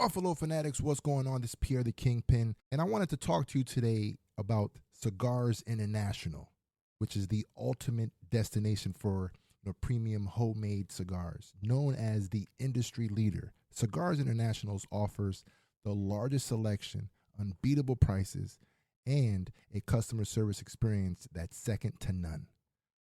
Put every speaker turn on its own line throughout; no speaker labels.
Buffalo Fanatics, what's going on? This is Pierre the Kingpin, and I wanted to talk to you today about Cigars International, which is the ultimate destination for premium homemade cigars. Known as the industry leader, Cigars International offers the largest selection, unbeatable prices, and a customer service experience that's second to none.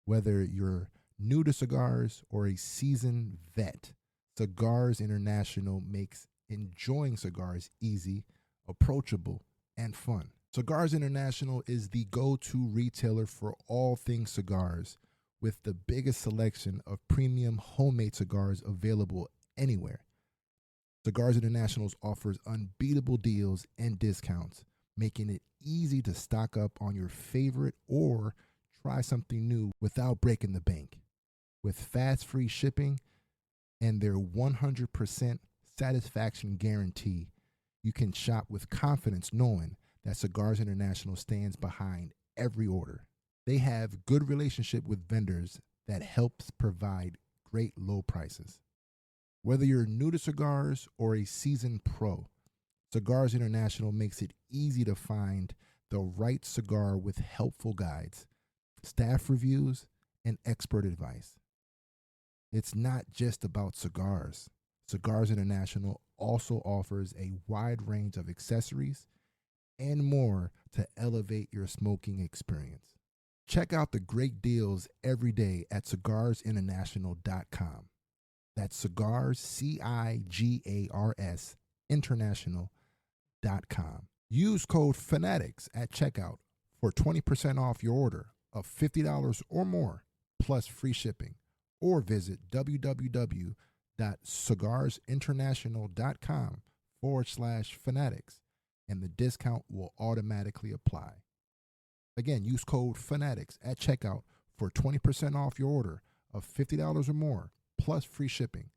Whether you're new to cigars or a seasoned vet, Cigars International makes enjoying cigars easy, approachable, and fun. Cigars International is the go-to retailer for all things cigars, with the biggest selection of premium homemade cigars available anywhere. Cigars International offers unbeatable deals and discounts, making it easy to stock up on your favorite or try something new without breaking the bank. With fast free shipping and their 100% satisfaction guarantee, you can shop with confidence knowing that Cigars International stands behind every order. They have good relationship with vendors that helps provide great low prices. Whether you're new to cigars or a seasoned pro, Cigars International makes it easy to find the right cigar with helpful guides, staff reviews, and expert advice. It's not just about cigars. Cigars International also offers a wide range of accessories and more to elevate your smoking experience. Check out the great deals every day at cigarsinternational.com. That's cigars, CIGARS, international.com. Use code FANATICS at checkout for 20% off your order of $50 or more, plus free shipping. Or visit www.cigarsinternational.com/fanatics, and the discount will automatically apply. Again, use code FANATICS at checkout for 20% off your order of $50 or more, plus free shipping.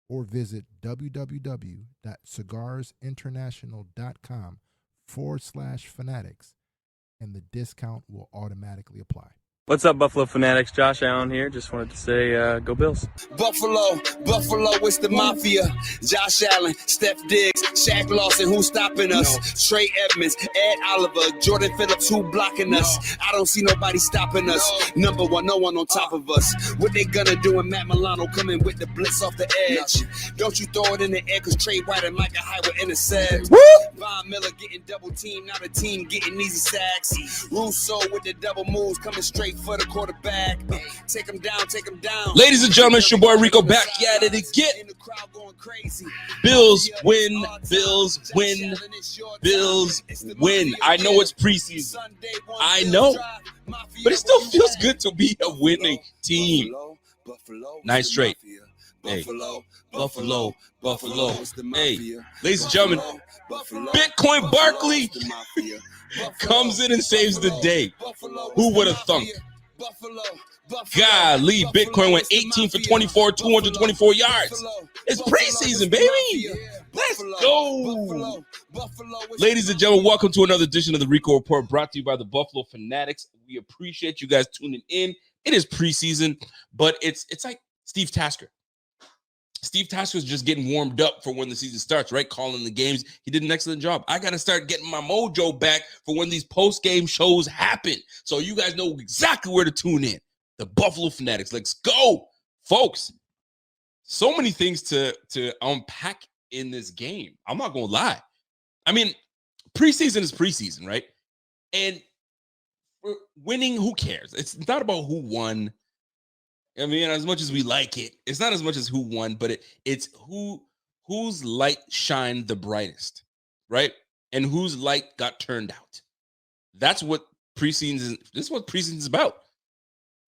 Or visit www.cigarsinternational.com/fanatics, and the discount will automatically apply.
What's up, Buffalo Fanatics? Josh Allen here. Just wanted to say, go Bills.
Buffalo, it's the Mafia. Josh Allen, Steph Diggs, Shaq Lawson, who's stopping us? Trey Edmonds, Ed Oliver, Jordan Phillips, who blocking us? I don't see nobody stopping us. Number one, no one on top of us. What they gonna do when Matt Milano coming with the blitz off the edge? Don't you throw it in the air, cause Trey White and Micah Hyde were intercept. Von Miller getting double teamed, now the team getting easy sacks. Russo with the double moves, coming straight for the quarterback. Take him down.
Ladies and gentlemen, it's your boy Rico back at it again. Bills win. I know it's preseason. I know. But it still feels good to be a winning team. Nice trade. Hey, Buffalo. Hey, ladies and gentlemen, Bitcoin Barkley comes in and saves the day. Who would have thunk? Golly, Bitcoin went 18 for 24, 224 yards. It's preseason, baby. Let's go. Ladies and gentlemen, welcome to another edition of the Rico Report, brought to you by the Buffalo Fanatics. We appreciate you guys tuning in. It is preseason, but it's like Steve Tasker. Steve Tasker's just getting warmed up for when the season starts, right? Calling the games. He did an excellent job. I got to start getting my mojo back for when these post-game shows happen. So you guys know exactly where to tune in. The Buffalo Fanatics. Let's go, folks. So many things to unpack in this game. I'm not going to lie. I mean, preseason is preseason, right? And winning, who cares? It's not about who won. I mean, as much as we like it, it's not as much as who won, but it's whose light shined the brightest, right? And whose light got turned out. That's what preseason is about.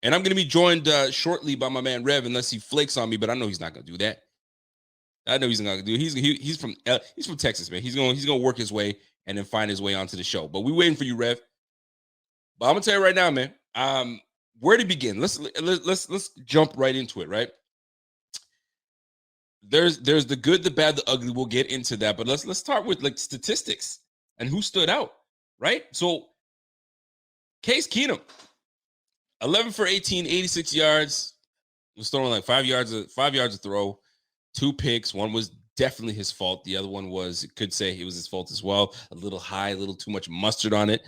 And I'm going to be joined shortly by my man Rev, unless he flakes on me, but I know he's not going to do that. I know he's not going to do it. He's from Texas, man. He's going to work his way and then find his way onto the show. But we're waiting for you, Rev. But I'm going to tell you right now, man. Where to begin? Let's jump right into it, right? There's the good, the bad, the ugly. We'll get into that, but let's start with like statistics and who stood out, right? So Case Keenum, 11 for 18, 86 yards. Was throwing like 5 yards a throw, 2 picks. One was definitely his fault. The other one could say it was his fault as well. A little high, a little too much mustard on it,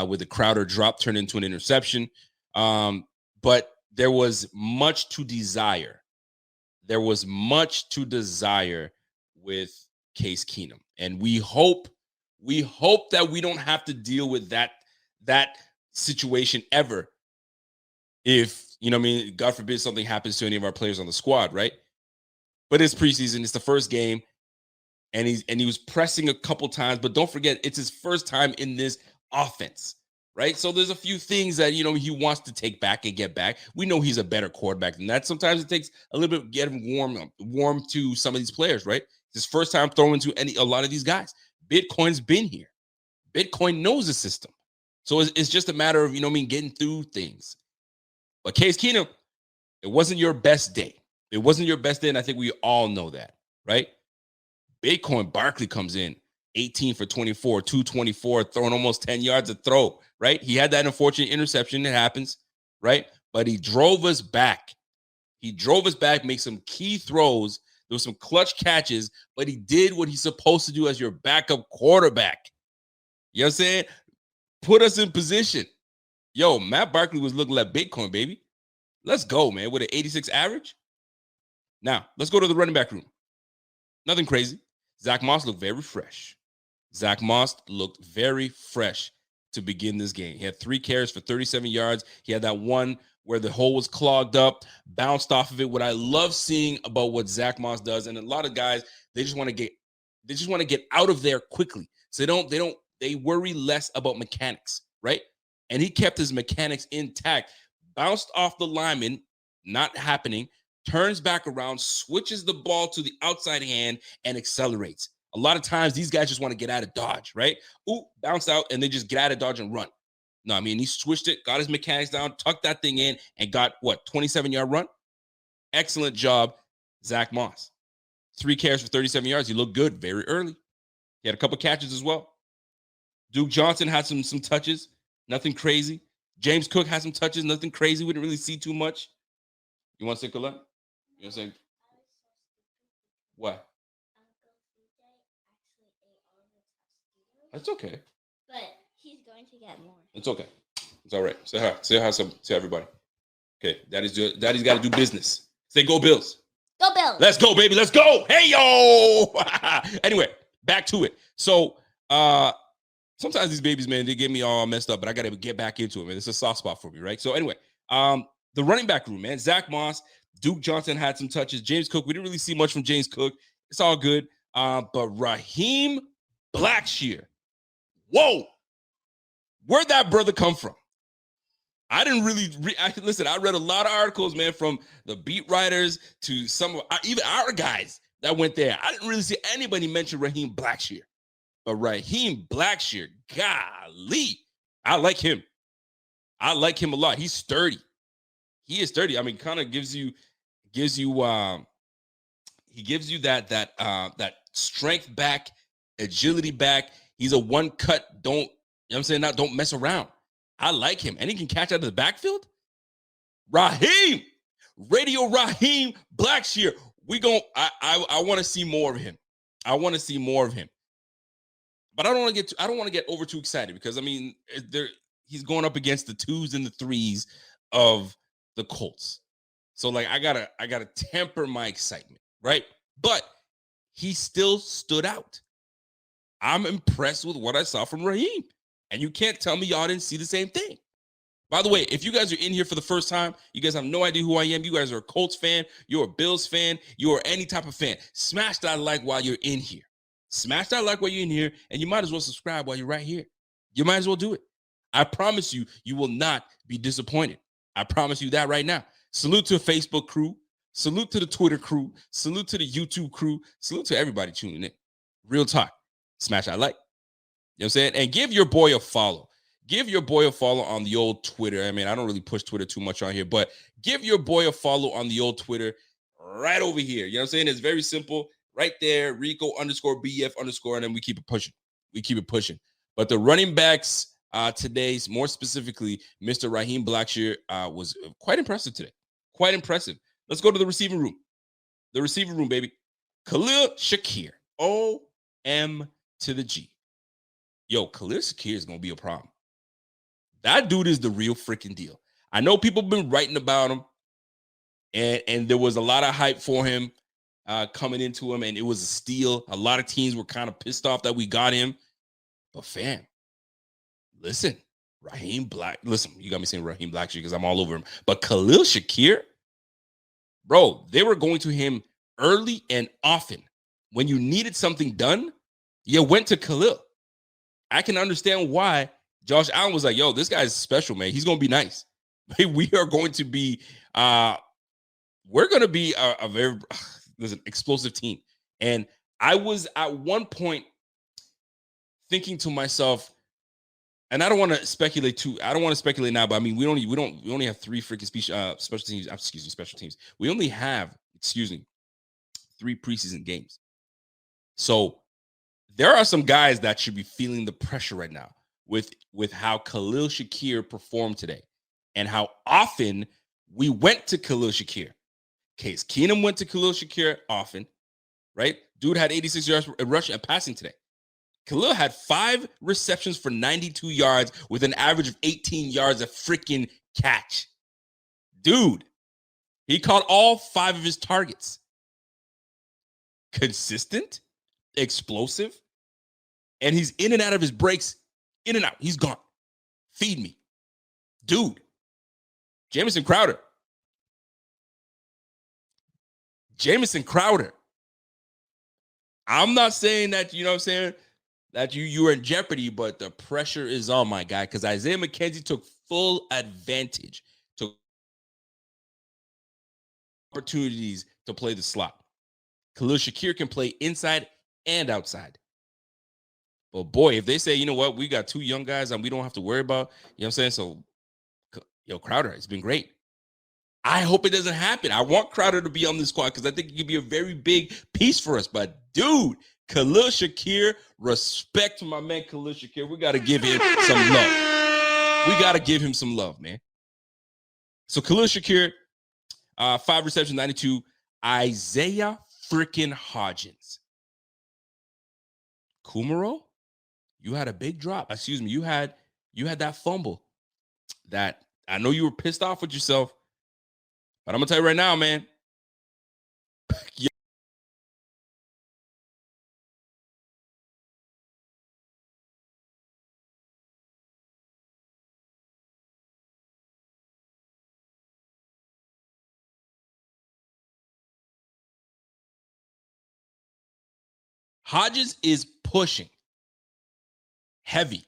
with the Crowder drop turned into an interception. But there was much to desire. There was much to desire with Case Keenum. And we hope that we don't have to deal with that situation ever. If, God forbid something happens to any of our players on the squad, right? But it's preseason, it's the first game, and he was pressing a couple times, but don't forget, it's his first time in this offense, right? So there's a few things that, he wants to take back and get back. We know he's a better quarterback than that. Sometimes it takes a little bit to get him warm to some of these players, right? It's his first time throwing to a lot of these guys. Bitcoin's been here. Bitcoin knows the system. So it's just a matter of, getting through things. But Case Keenum, it wasn't your best day. It wasn't your best day, and I think we all know that, right? Bitcoin Barkley comes in 18 for 24, 224, throwing almost 10 yards a throw, right? He had that unfortunate interception. It happens, right? But he drove us back. Make some key throws. There was some clutch catches, but he did what he's supposed to do as your backup quarterback. You know what I'm saying? Put us in position. Yo, Matt Barkley was looking like Bitcoin, baby. Let's go, man, with an 86 average. Now, let's go to the running back room. Nothing crazy. Zach Moss looked very fresh. To begin this game. He had 3 carries for 37 yards. He had that one where the hole was clogged up, bounced off of it. What I love seeing about what Zach Moss does, and a lot of guys, they just want to get out of there quickly. So they worry less about mechanics, right? And he kept his mechanics intact. Bounced off the lineman, not happening. Turns back around, switches the ball to the outside hand, and accelerates. A lot of times, these guys just want to get out of dodge, right? Ooh, bounce out, and they just get out of dodge and run. No, he switched it, got his mechanics down, tucked that thing in, and got, 27-yard run? Excellent job, Zach Moss. 3 carries for 37 yards. He looked good very early. He had a couple catches as well. Duke Johnson had some touches, nothing crazy. James Cook had some touches, nothing crazy. We didn't really see too much. You want to say Colette? You know what I'm saying? What? That's okay.
But he's going to get more.
It's okay. It's all right. Say hi. Say hi to everybody. Okay. Daddy's got to do business. Say go Bills.
Go Bills.
Let's go, baby. Let's go. Hey, yo. Anyway, back to it. So, sometimes these babies, man, they get me all messed up, but I got to get back into it, man. It's a soft spot for me, right? So anyway, the running back room, man. Zach Moss, Duke Johnson had some touches. James Cook, we didn't really see much from James Cook. It's all good. But Raheem Blackshear, whoa, where'd that brother come from? I didn't really listen. I read a lot of articles, man, from the beat writers to some of even our guys that went there. I didn't really see anybody mention Raheem Blackshear. But Raheem Blackshear, golly, I like him. I like him a lot. He's sturdy. He is sturdy. Kind of gives you that strength back, agility back. He's a one cut. Don't mess around. I like him, and he can catch out of the backfield. Raheem Blackshear. I want to see more of him. But I don't want to get over too excited because he's going up against the 2s and the 3s of the Colts. So I gotta temper my excitement, right? But he still stood out. I'm impressed with what I saw from Raheem. And you can't tell me y'all didn't see the same thing. By the way, if you guys are in here for the first time, you guys have no idea who I am. You guys are a Colts fan, you're a Bills fan, you're any type of fan. Smash that like while you're in here. Smash that like while you're in here, and you might as well subscribe while you're right here. You might as well do it. I promise you, you will not be disappointed. I promise you that right now. Salute to the Facebook crew. Salute to the Twitter crew. Salute to the YouTube crew. Salute to everybody tuning in. Real talk. Smash that like. You know what I'm saying? And give your boy a follow. Give your boy a follow on the old Twitter. I don't really push Twitter too much on here, but give your boy a follow on the old Twitter right over here. You know what I'm saying? It's very simple. Right there, Rico_BF_, and then we keep it pushing. But the running backs today, more specifically, Mr. Raheem Blackshear was quite impressive today. Quite impressive. Let's go to the receiving room. The receiving room, baby. Khalil Shakir. O-M to the G. Yo, Khalil Shakir is going to be a problem. That dude is the real freaking deal. I know people have been writing about him, and there was a lot of hype for him coming into him, and it was a steal. A lot of teams were kind of pissed off that we got him. But fam, listen, Raheem Black. Listen, you got me saying Raheem Black because I'm all over him. But Khalil Shakir, bro, they were going to him early and often. When you needed something done, you went to Khalil. I can understand why Josh Allen was like, yo, this guy's special, man. He's going to be nice. We are going to be, we're going to be a very explosive team. And I was at one point thinking to myself, and I don't want to speculate too. I don't want to speculate now, but I mean, we only have three freaking special teams. Special teams. We only have, 3 preseason games. So there are some guys that should be feeling the pressure right now with how Khalil Shakir performed today and how often we went to Khalil Shakir. Case Keenum went to Khalil Shakir often, right? Dude had 86 yards rushing and passing today. Khalil had 5 receptions for 92 yards with an average of 18 yards a freaking catch. Dude, he caught all 5 of his targets. Consistent, explosive, and he's in and out of his breaks, in and out. He's gone. Feed me. Dude, Jamison Crowder. I'm not saying that, you know what I'm saying, that you were in jeopardy, but the pressure is on, my guy, because Isaiah McKenzie took full advantage, took opportunities to play the slot. Khalil Shakir can play inside and outside. But boy, if they say, you know what, we got 2 young guys and we don't have to worry about, you know what I'm saying? So, Crowder, it's been great. I hope it doesn't happen. I want Crowder to be on this squad because I think it could be a very big piece for us. But, dude, Khalil Shakir, respect to my man Khalil Shakir. We got to give him some love. We got to give him some love, man. So, Khalil Shakir, 5 receptions, 92. Isaiah freaking Hodgins. Kumaro, you had a big drop. Excuse me. You had that fumble that I know you were pissed off with yourself, but I'm going to tell you right now, man. Hodgins is pushing heavy.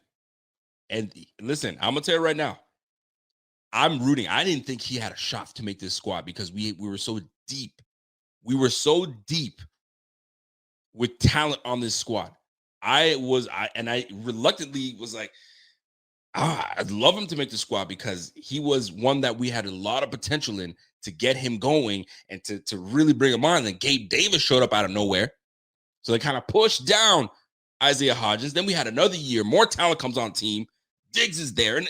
And listen, I'm going to tell you right now, I'm rooting. I didn't think he had a shot to make this squad because we were so deep. We were so deep with talent on this squad. I reluctantly was like, I'd love him to make the squad because he was one that we had a lot of potential in to get him going and to really bring him on. And Gabe Davis showed up out of nowhere. So they kind of pushed down Isaiah Hodgins. Then we had another year. More talent comes on team. Diggs is there. And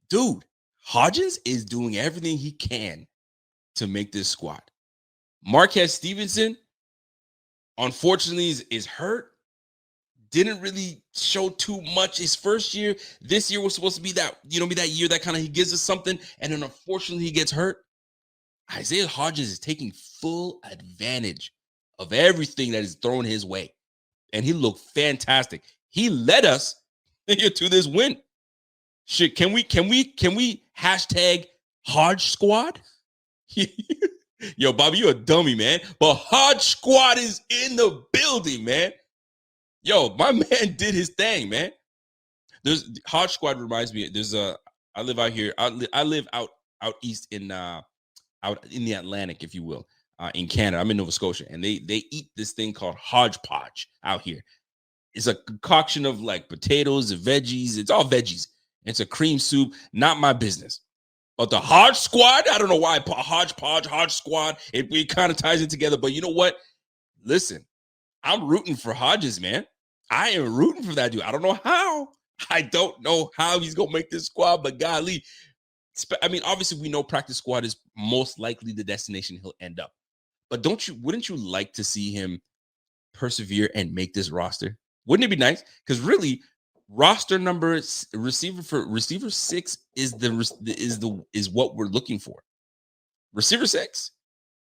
dude, Hodgins is doing everything he can to make this squad. Marquez Stevenson, unfortunately, is hurt. Didn't really show too much his first year. This year was supposed to be that, be that year that kind of he gives us something. And then unfortunately, he gets hurt. Isaiah Hodgins is taking full advantage of everything that is thrown his way. And he looked fantastic. He led us to this win. Shit, can we hashtag Hodge Squad? Yo, Bobby, you a dummy, man. But Hodge Squad is in the building, man. Yo, my man did his thing, man. There's Hodge Squad reminds me. I live out here. I live out east out in the Atlantic, if you will. In Canada. I'm in Nova Scotia, and they eat this thing called hodgepodge out here. It's a concoction of like potatoes and veggies. It's all veggies. It's a cream soup. Not my business. But the Hodge Squad, I don't know why I put hodgepodge, Hodge Squad. It kind of ties it together. But you know what? Listen, I'm rooting for Hodges, man. I am rooting for that dude. I don't know how. I don't know how he's going to make this squad, but golly. I mean, obviously, we know practice squad is most likely the destination he'll end up. But wouldn't you like to see him persevere and make this roster? Wouldn't it be nice? Because really, roster number receiver 6 is what we're looking for. Receiver 6.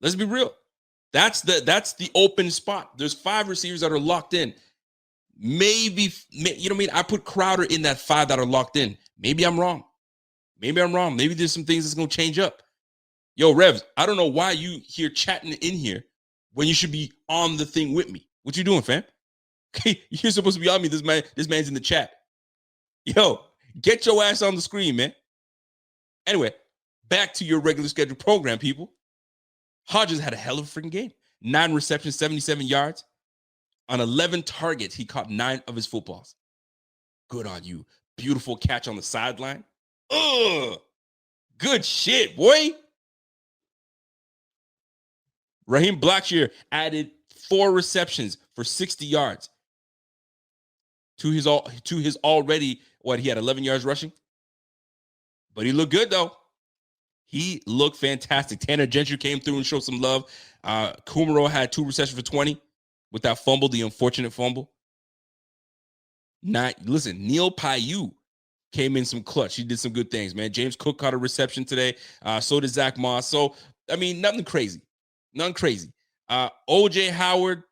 Let's be real. That's the open spot. There's 5 receivers that are locked in. Maybe, you know what I mean? I put Crowder in that 5 that are locked in. Maybe I'm wrong. Maybe there's some things that's going to change up. Yo, Revs, I don't know why you here chatting in here when you should be on the thing with me. What you doing, fam? Okay, you're supposed to be on me. This man's in the chat. Yo, get your ass on the screen, man. Anyway, back to your regular scheduled program, people. Hodges had a hell of a freaking game. 9 receptions, 77 yards. On 11 targets, he caught 9 of his footballs. Good on you. Beautiful catch on the sideline. Ugh. Good shit, boy. Raheem Blackshear added 4 receptions for 60 yards to his already, he had 11 yards rushing? But he looked good, though. He looked fantastic. Tanner Gentry came through and showed some love. Kumaro had 2 receptions for 20 with that fumble, the unfortunate fumble. Listen, Neil Paiu came in some clutch. He did some good things, man. James Cook caught a reception today. So did Zach Moss. So, I mean, nothing crazy. OJ Howard,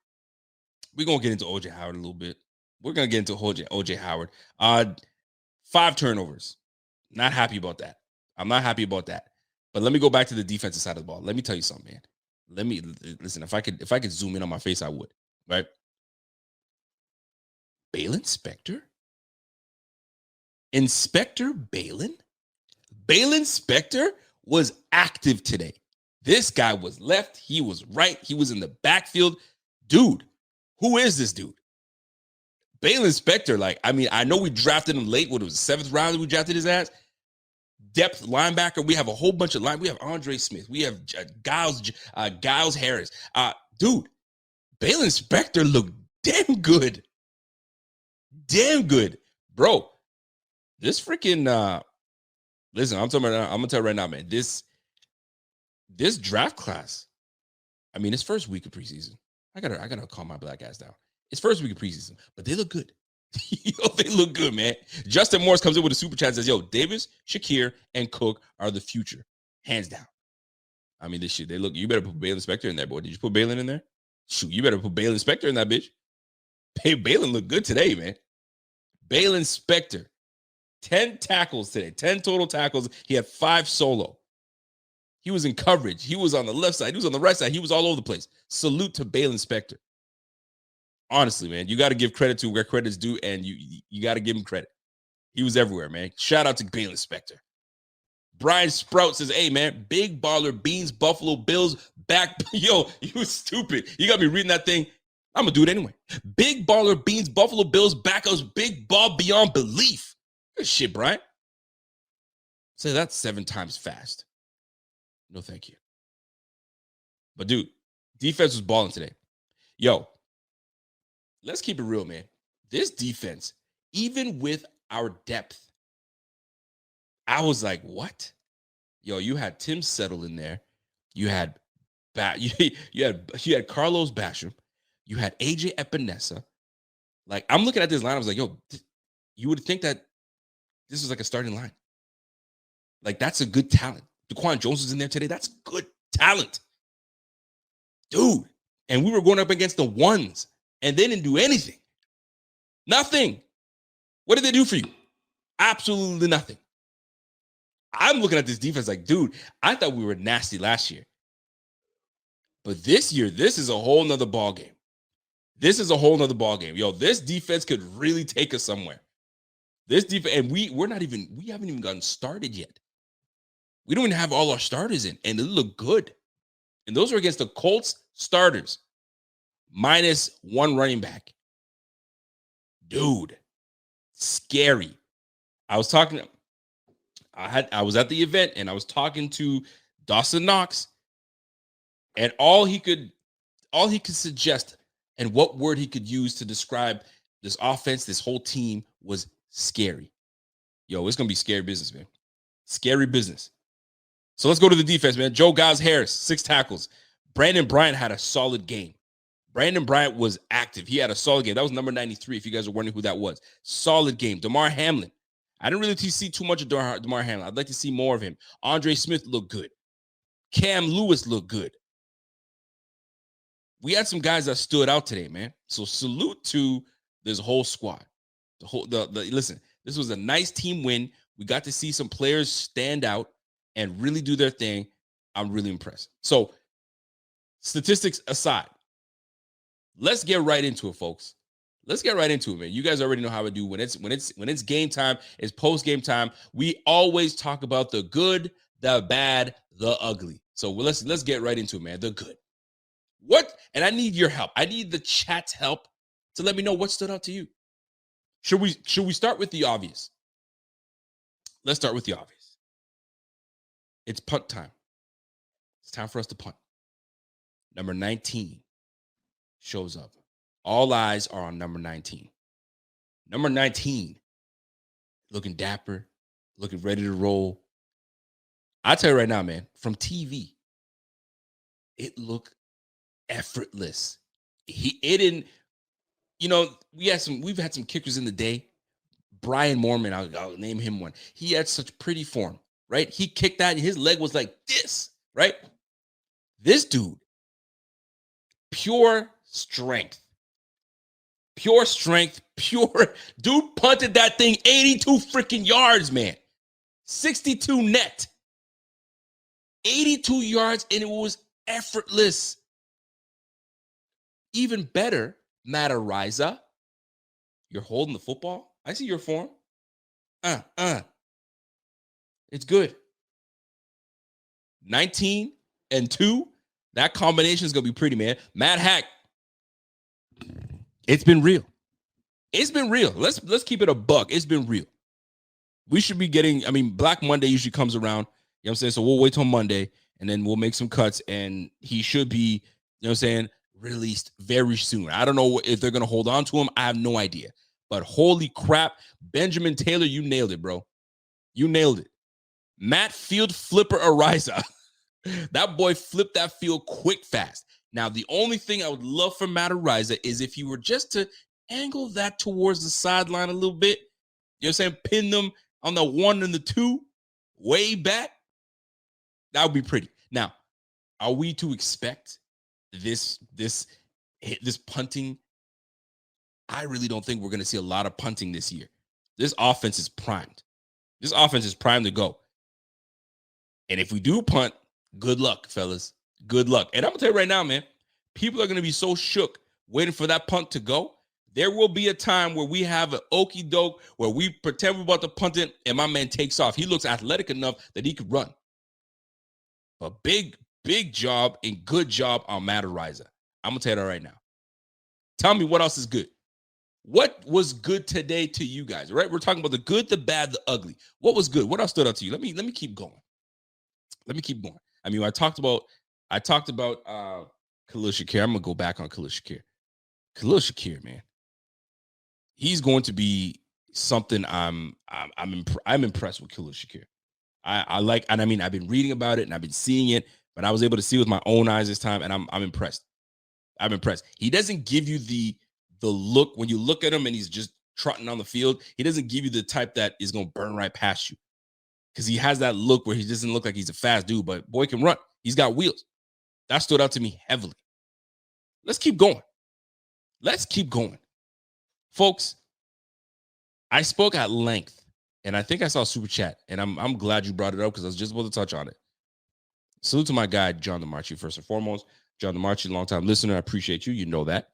we're going to get into OJ Howard a little bit. We're going to get into OJ Howard. 5 turnovers. Not happy about that. I'm not happy about that. But let me go back to the defensive side of the ball. Let me tell you something, man. Listen, if I could zoom in on my face, I would, right? Balin Spector? Inspector Balin? Balin Spector was active today. This guy was left. He was right. He was in the backfield. Dude, who is this dude? Balin Spector, I know we drafted him late. What, it was the 7th round that we drafted his ass? Depth linebacker. We have a whole bunch of We have Andre Smith. We have Giles Harris. Dude, Balin Spector looked damn good. Damn good. Bro, this freaking listen, I'm gonna tell you right now, man. This draft class, I mean, it's first week of preseason. I gotta calm my black ass down. It's first week of preseason, but they look good. Yo, they look good, man. Justin Morris comes in with a super chat and says, yo, Davis, Shakir, and Cook are the future. Hands down. I mean, this shit, they look, you better put Balin Spector in there, boy. Did you put Balin in there? Shoot, you better put Balin Spector in that bitch. Hey, Balin looked good today, man. Balin Spector, 10 tackles today, 10 total tackles. He had 5 solo. He was in coverage. He was on the left side. He was on the right side. He was all over the place. Salute to Balin Spector. Honestly, man, you got to give credit to where credit's due, and you got to give him credit. He was everywhere, man. Shout out to Balin Spector. Brian Sprout says, hey, man, big baller beans, Buffalo Bills back. Yo, you stupid. You got me reading that thing. I'm going to do it anyway. Big baller beans, Buffalo Bills back us big ball beyond belief. Good shit, Brian. Say that 7 times fast. No, thank you. But, dude, defense was balling today. Yo, let's keep it real, man. This defense, even with our depth, I was like, what? Yo, you had Tim Settle in there. You had you had Carlos Basham. You had AJ Epinesa. Like, I'm looking at this line. I was like, yo, you would think that this was like a starting line. Like, that's a good talent. Daquan Jones was in there today. That's good talent. Dude. And we were going up against the ones, and they didn't do anything. Nothing. What did they do for you? Absolutely nothing. I'm looking at this defense like, dude, I thought we were nasty last year. But this year, this is a whole nother ball game. This is a whole nother ball game. Yo, this defense could really take us somewhere. This defense, and we haven't even gotten started yet. We don't even have all our starters in, and it look good. And those are against the Colts starters, minus 1 running back. Dude, scary. I was at the event, and I was talking to Dawson Knox, and all he could suggest and what word he could use to describe this offense, this whole team, was scary. Yo, it's gonna be scary business, man. Scary business. So let's go to the defense, man. Joe Giles Harris, 6 tackles. Brandon Bryant had a solid game. Brandon Bryant was active. He had a solid game. That was number 93, if you guys are wondering who that was. Solid game. Damar Hamlin. I didn't really see too much of Damar Hamlin. I'd like to see more of him. Andre Smith looked good. Cam Lewis looked good. We had some guys that stood out today, man. So salute to this whole squad. Listen, this was a nice team win. We got to see some players stand out and really do their thing. I'm really impressed. So, statistics aside, let's get right into it, folks. Let's get right into it, man. You guys already know how I do. When it's game time, it's post-game time. We always talk about the good, the bad, the ugly. So let's get right into it, man. The good. What? And I need your help. I need the chat's help to let me know what stood out to you. Should we start with the obvious? Let's start with the obvious. It's punt time. It's time for us to punt. Number 19 shows up. All eyes are on number 19. Number 19, looking dapper, looking ready to roll. I'll tell you right now, man, from TV, it looked effortless. It didn't, we've had some kickers in the day. Brian Moorman, I'll name him one. He had such pretty form, right? He kicked that and his leg was like this, right? This dude, pure strength. Pure strength, dude punted that thing 82 freaking yards, man. 62 net. 82 yards, and it was effortless. Even better, Matt Ariza, you're holding the football. I see your form. It's good. 19 and 2, that combination is going to be pretty, man. Matt Hack, it's been real. It's been real. Let's keep it a buck. It's been real. We should be getting, Black Monday usually comes around. You know what I'm saying? So we'll wait till Monday and then we'll make some cuts and he should be, released very soon. I don't know if they're going to hold on to him. I have no idea. But holy crap, Benjamin Taylor, you nailed it, bro. You nailed it. Matt Field Flipper Ariza. That boy flipped that field quick, fast. Now, the only thing I would love for Matt Ariza is if you were just to angle that towards the sideline a little bit, you know what I'm saying? Pin them on the 1 and the 2 way back. That would be pretty. Now, are we to expect this punting? I really don't think we're going to see a lot of punting this year. This offense is primed. This offense is primed to go. And if we do punt, good luck, fellas. Good luck. And I'm going to tell you right now, man, people are going to be so shook waiting for that punt to go. There will be a time where we have an okie doke where we pretend we're about to punt it and my man takes off. He looks athletic enough that he could run. But big job and good job on Matt Ariza. I'm going to tell you that right now. Tell me what else is good. What was good today to you guys, right? We're talking about the good, the bad, the ugly. What was good? What else stood out to you? Let me keep going. I talked about Khalil Shakir. I'm gonna go back on Khalil Shakir. Khalil Shakir, man, he's going to be something. I'm impressed with Khalil Shakir. I've been reading about it and I've been seeing it, but I was able to see with my own eyes this time, and I'm impressed. I'm impressed. He doesn't give you the look when you look at him and he's just trotting on the field. He doesn't give you the type that is gonna burn right past you. Because he has that look where he doesn't look like he's a fast dude, but boy can run. He's got wheels. That stood out to me heavily. Let's keep going. Folks, I spoke at length, and I think I saw Super Chat, and I'm glad you brought it up because I was just about to touch on it. Salute to my guy, John DeMarchi, first and foremost. John DeMarchi, longtime listener. I appreciate you. You know that.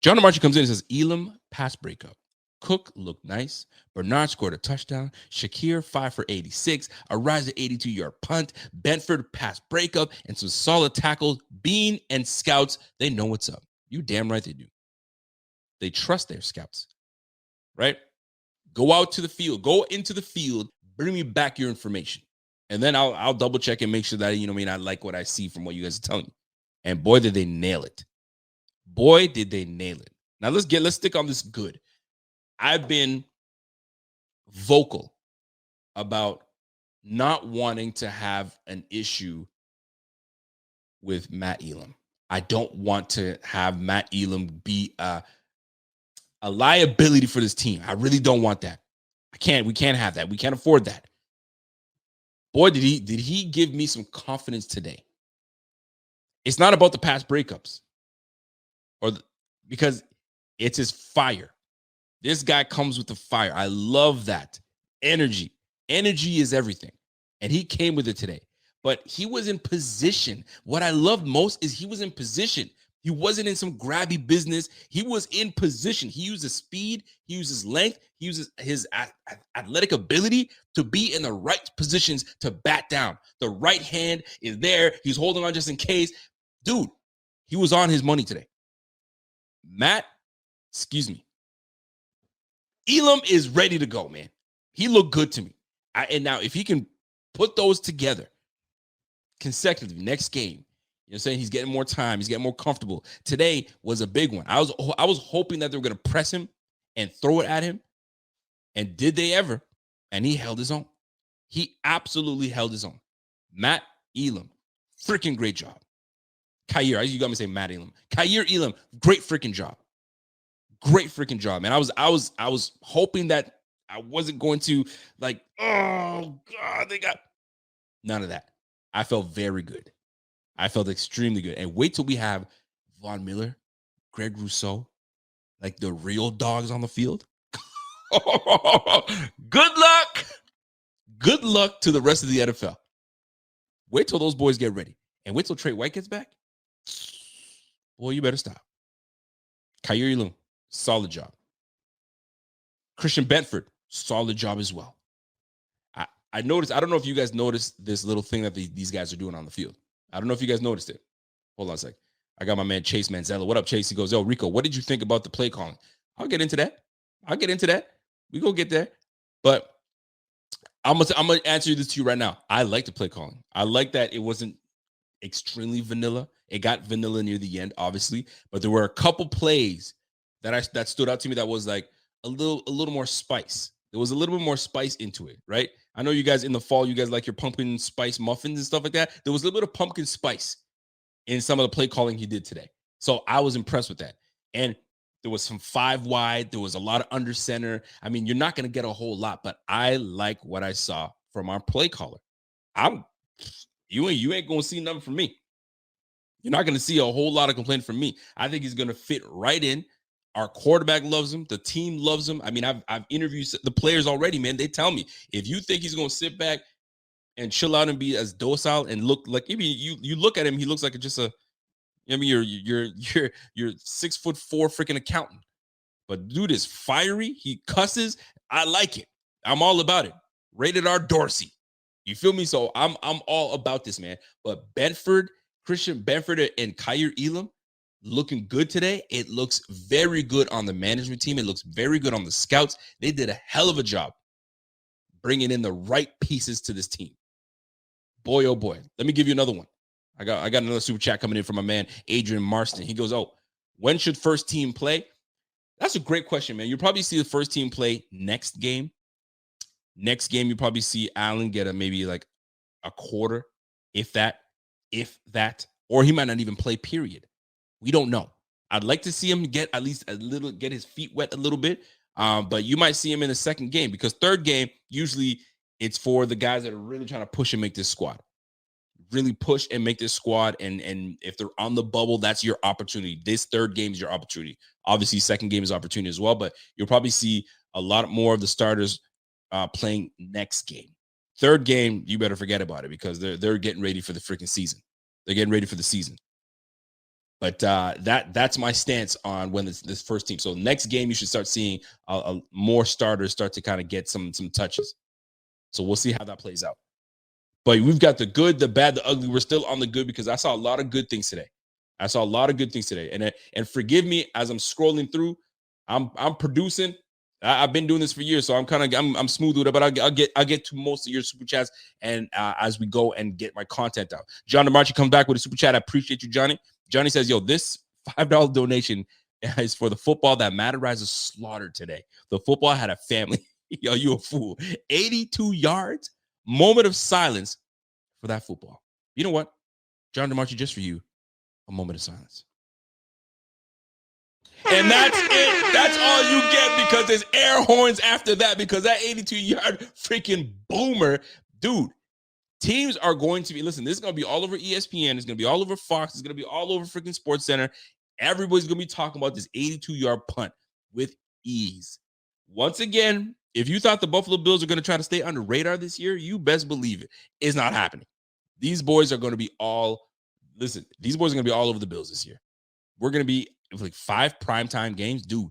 John DeMarchi comes in and says, Elam pass breakup. Cook looked nice. Bernard scored a touchdown. Shakir 5 for 86. Ariza 82-yard punt. Benford pass breakup and some solid tackles. Bean and scouts, they know what's up. You damn right they do. They trust their scouts, right? Go out to the field. Go into the field. Bring me back your information. And then I'll double check and make sure that, I like what I see from what you guys are telling me. And boy, did they nail it. Boy, did they nail it. Now let's stick on this good. I've been vocal about not wanting to have an issue with Matt Elam. I don't want to have Matt Elam be a liability for this team. I really don't want that. We can't have that. We can't afford that. Boy, did he give me some confidence today. It's not about the past breakups because it's his fire. This guy comes with the fire. I love that. Energy. Energy is everything. And he came with it today. But he was in position. What I loved most is he was in position. He wasn't in some grabby business. He was in position. He used his speed. He used his length. He uses his athletic ability to be in the right positions to bat down. The right hand is there. He's holding on just in case. Dude, he was on his money today. Elam is ready to go, man. He looked good to me. And now if he can put those together consecutively next game, you know what I'm saying? He's getting more time. He's getting more comfortable. Today was a big one. I was hoping that they were going to press him and throw it at him. And did they ever? And he held his own. He absolutely held his own. Matt Elam, freaking great job. Kaiir, you got me saying Matt Elam. Kaiir Elam, great freaking job. Great freaking job, man. I was hoping that I wasn't going to like, oh God, they got none of that. I felt very good. I felt extremely good. And wait till we have Von Miller, Greg Rousseau, like the real dogs on the field. Good luck. Good luck to the rest of the NFL. Wait till those boys get ready. And wait till Trey White gets back. Boy, you better stop. Kaiir Elam, solid job. Christian Benford, solid job as well. I noticed, I don't know if you guys noticed this little thing that these guys are doing on the field. I don't know if you guys noticed it. Hold on a sec. I got my man Chase Manzella. What up, Chase? He goes, yo, Rico, what did you think about the play calling? I'll get into that. We go get there. But I'm gonna answer this to you right now. I like the play calling. I like that it wasn't extremely vanilla. It got vanilla near the end, obviously, but there were a couple plays that stood out to me that was like a little more spice. There was a little bit more spice into it, right? I know you guys in the fall, you guys like your pumpkin spice muffins and stuff like that. There was a little bit of pumpkin spice in some of the play calling he did today. So I was impressed with that. And there was some 5 wide. There was a lot of under center. I mean, you're not going to get a whole lot, but I like what I saw from our play caller. You ain't going to see nothing from me. You're not going to see a whole lot of complaint from me. I think he's going to fit right in. Our quarterback loves him. The team loves him. I mean, I've interviewed the players already, man. They tell me, if you think he's going to sit back and chill out and be as docile and look like, maybe you look at him, he looks like just a, I mean, you're 6'4" freaking accountant. But dude is fiery. He cusses. I like it. I'm all about it. Rated R Dorsey. You feel me? So I'm all about this, man. But Christian Benford and Kaiir Elam looking good today. It looks very good on the management team. It looks very good on the scouts. They did a hell of a job bringing in the right pieces to this team. Boy, oh boy. Let me give you another one. I got another super chat coming in from my man, Adrian Marston. He goes, oh, when should first team play? That's a great question, man. You'll probably see the first team play next game. Next game, you probably see Allen get maybe like a quarter, if that, or he might not even play, period. We don't know. I'd like to see him get at least get his feet wet a little bit. But you might see him in the second game, because third game, usually it's for the guys that are really trying to push and make this squad. Really push and make this squad. And if they're on the bubble, that's your opportunity. This third game is your opportunity. Obviously, second game is opportunity as well, but you'll probably see a lot more of the starters playing next game. Third game, you better forget about it, because they're getting ready for the freaking season. They're getting ready for the season. But that's my stance on when this first team. So next game, you should start seeing more starters start to kind of get some touches. So we'll see how that plays out. But we've got the good, the bad, the ugly. We're still on the good, because I saw a lot of good things today. And forgive me as I'm scrolling through. I'm producing. I've been doing this for years, so I'm smooth with it. But I'll get to most of your super chats and as we go and get my content out. John DeMarchi comes back with a super chat. I appreciate you, Johnny. Johnny says, "Yo, this $5 donation is for the football that Matt Riser slaughtered today. The football had a family." Yo, you a fool. 82 yards. Moment of silence for that football. You know what? John DeMarchi, just for you, a moment of silence. And that's it. That's all you get because there's air horns after that because that 82-yard freaking boomer, dude, teams are going to be, listen, this is going to be all over ESPN. It's going to be all over Fox. It's going to be all over freaking SportsCenter. Everybody's going to be talking about this 82-yard punt with ease. Once again, if you thought the Buffalo Bills are going to try to stay under radar this year, you best believe it. It's not happening. These boys are going to be these boys are going to be all over the Bills this year. We're going to be like 5 primetime games. Dude,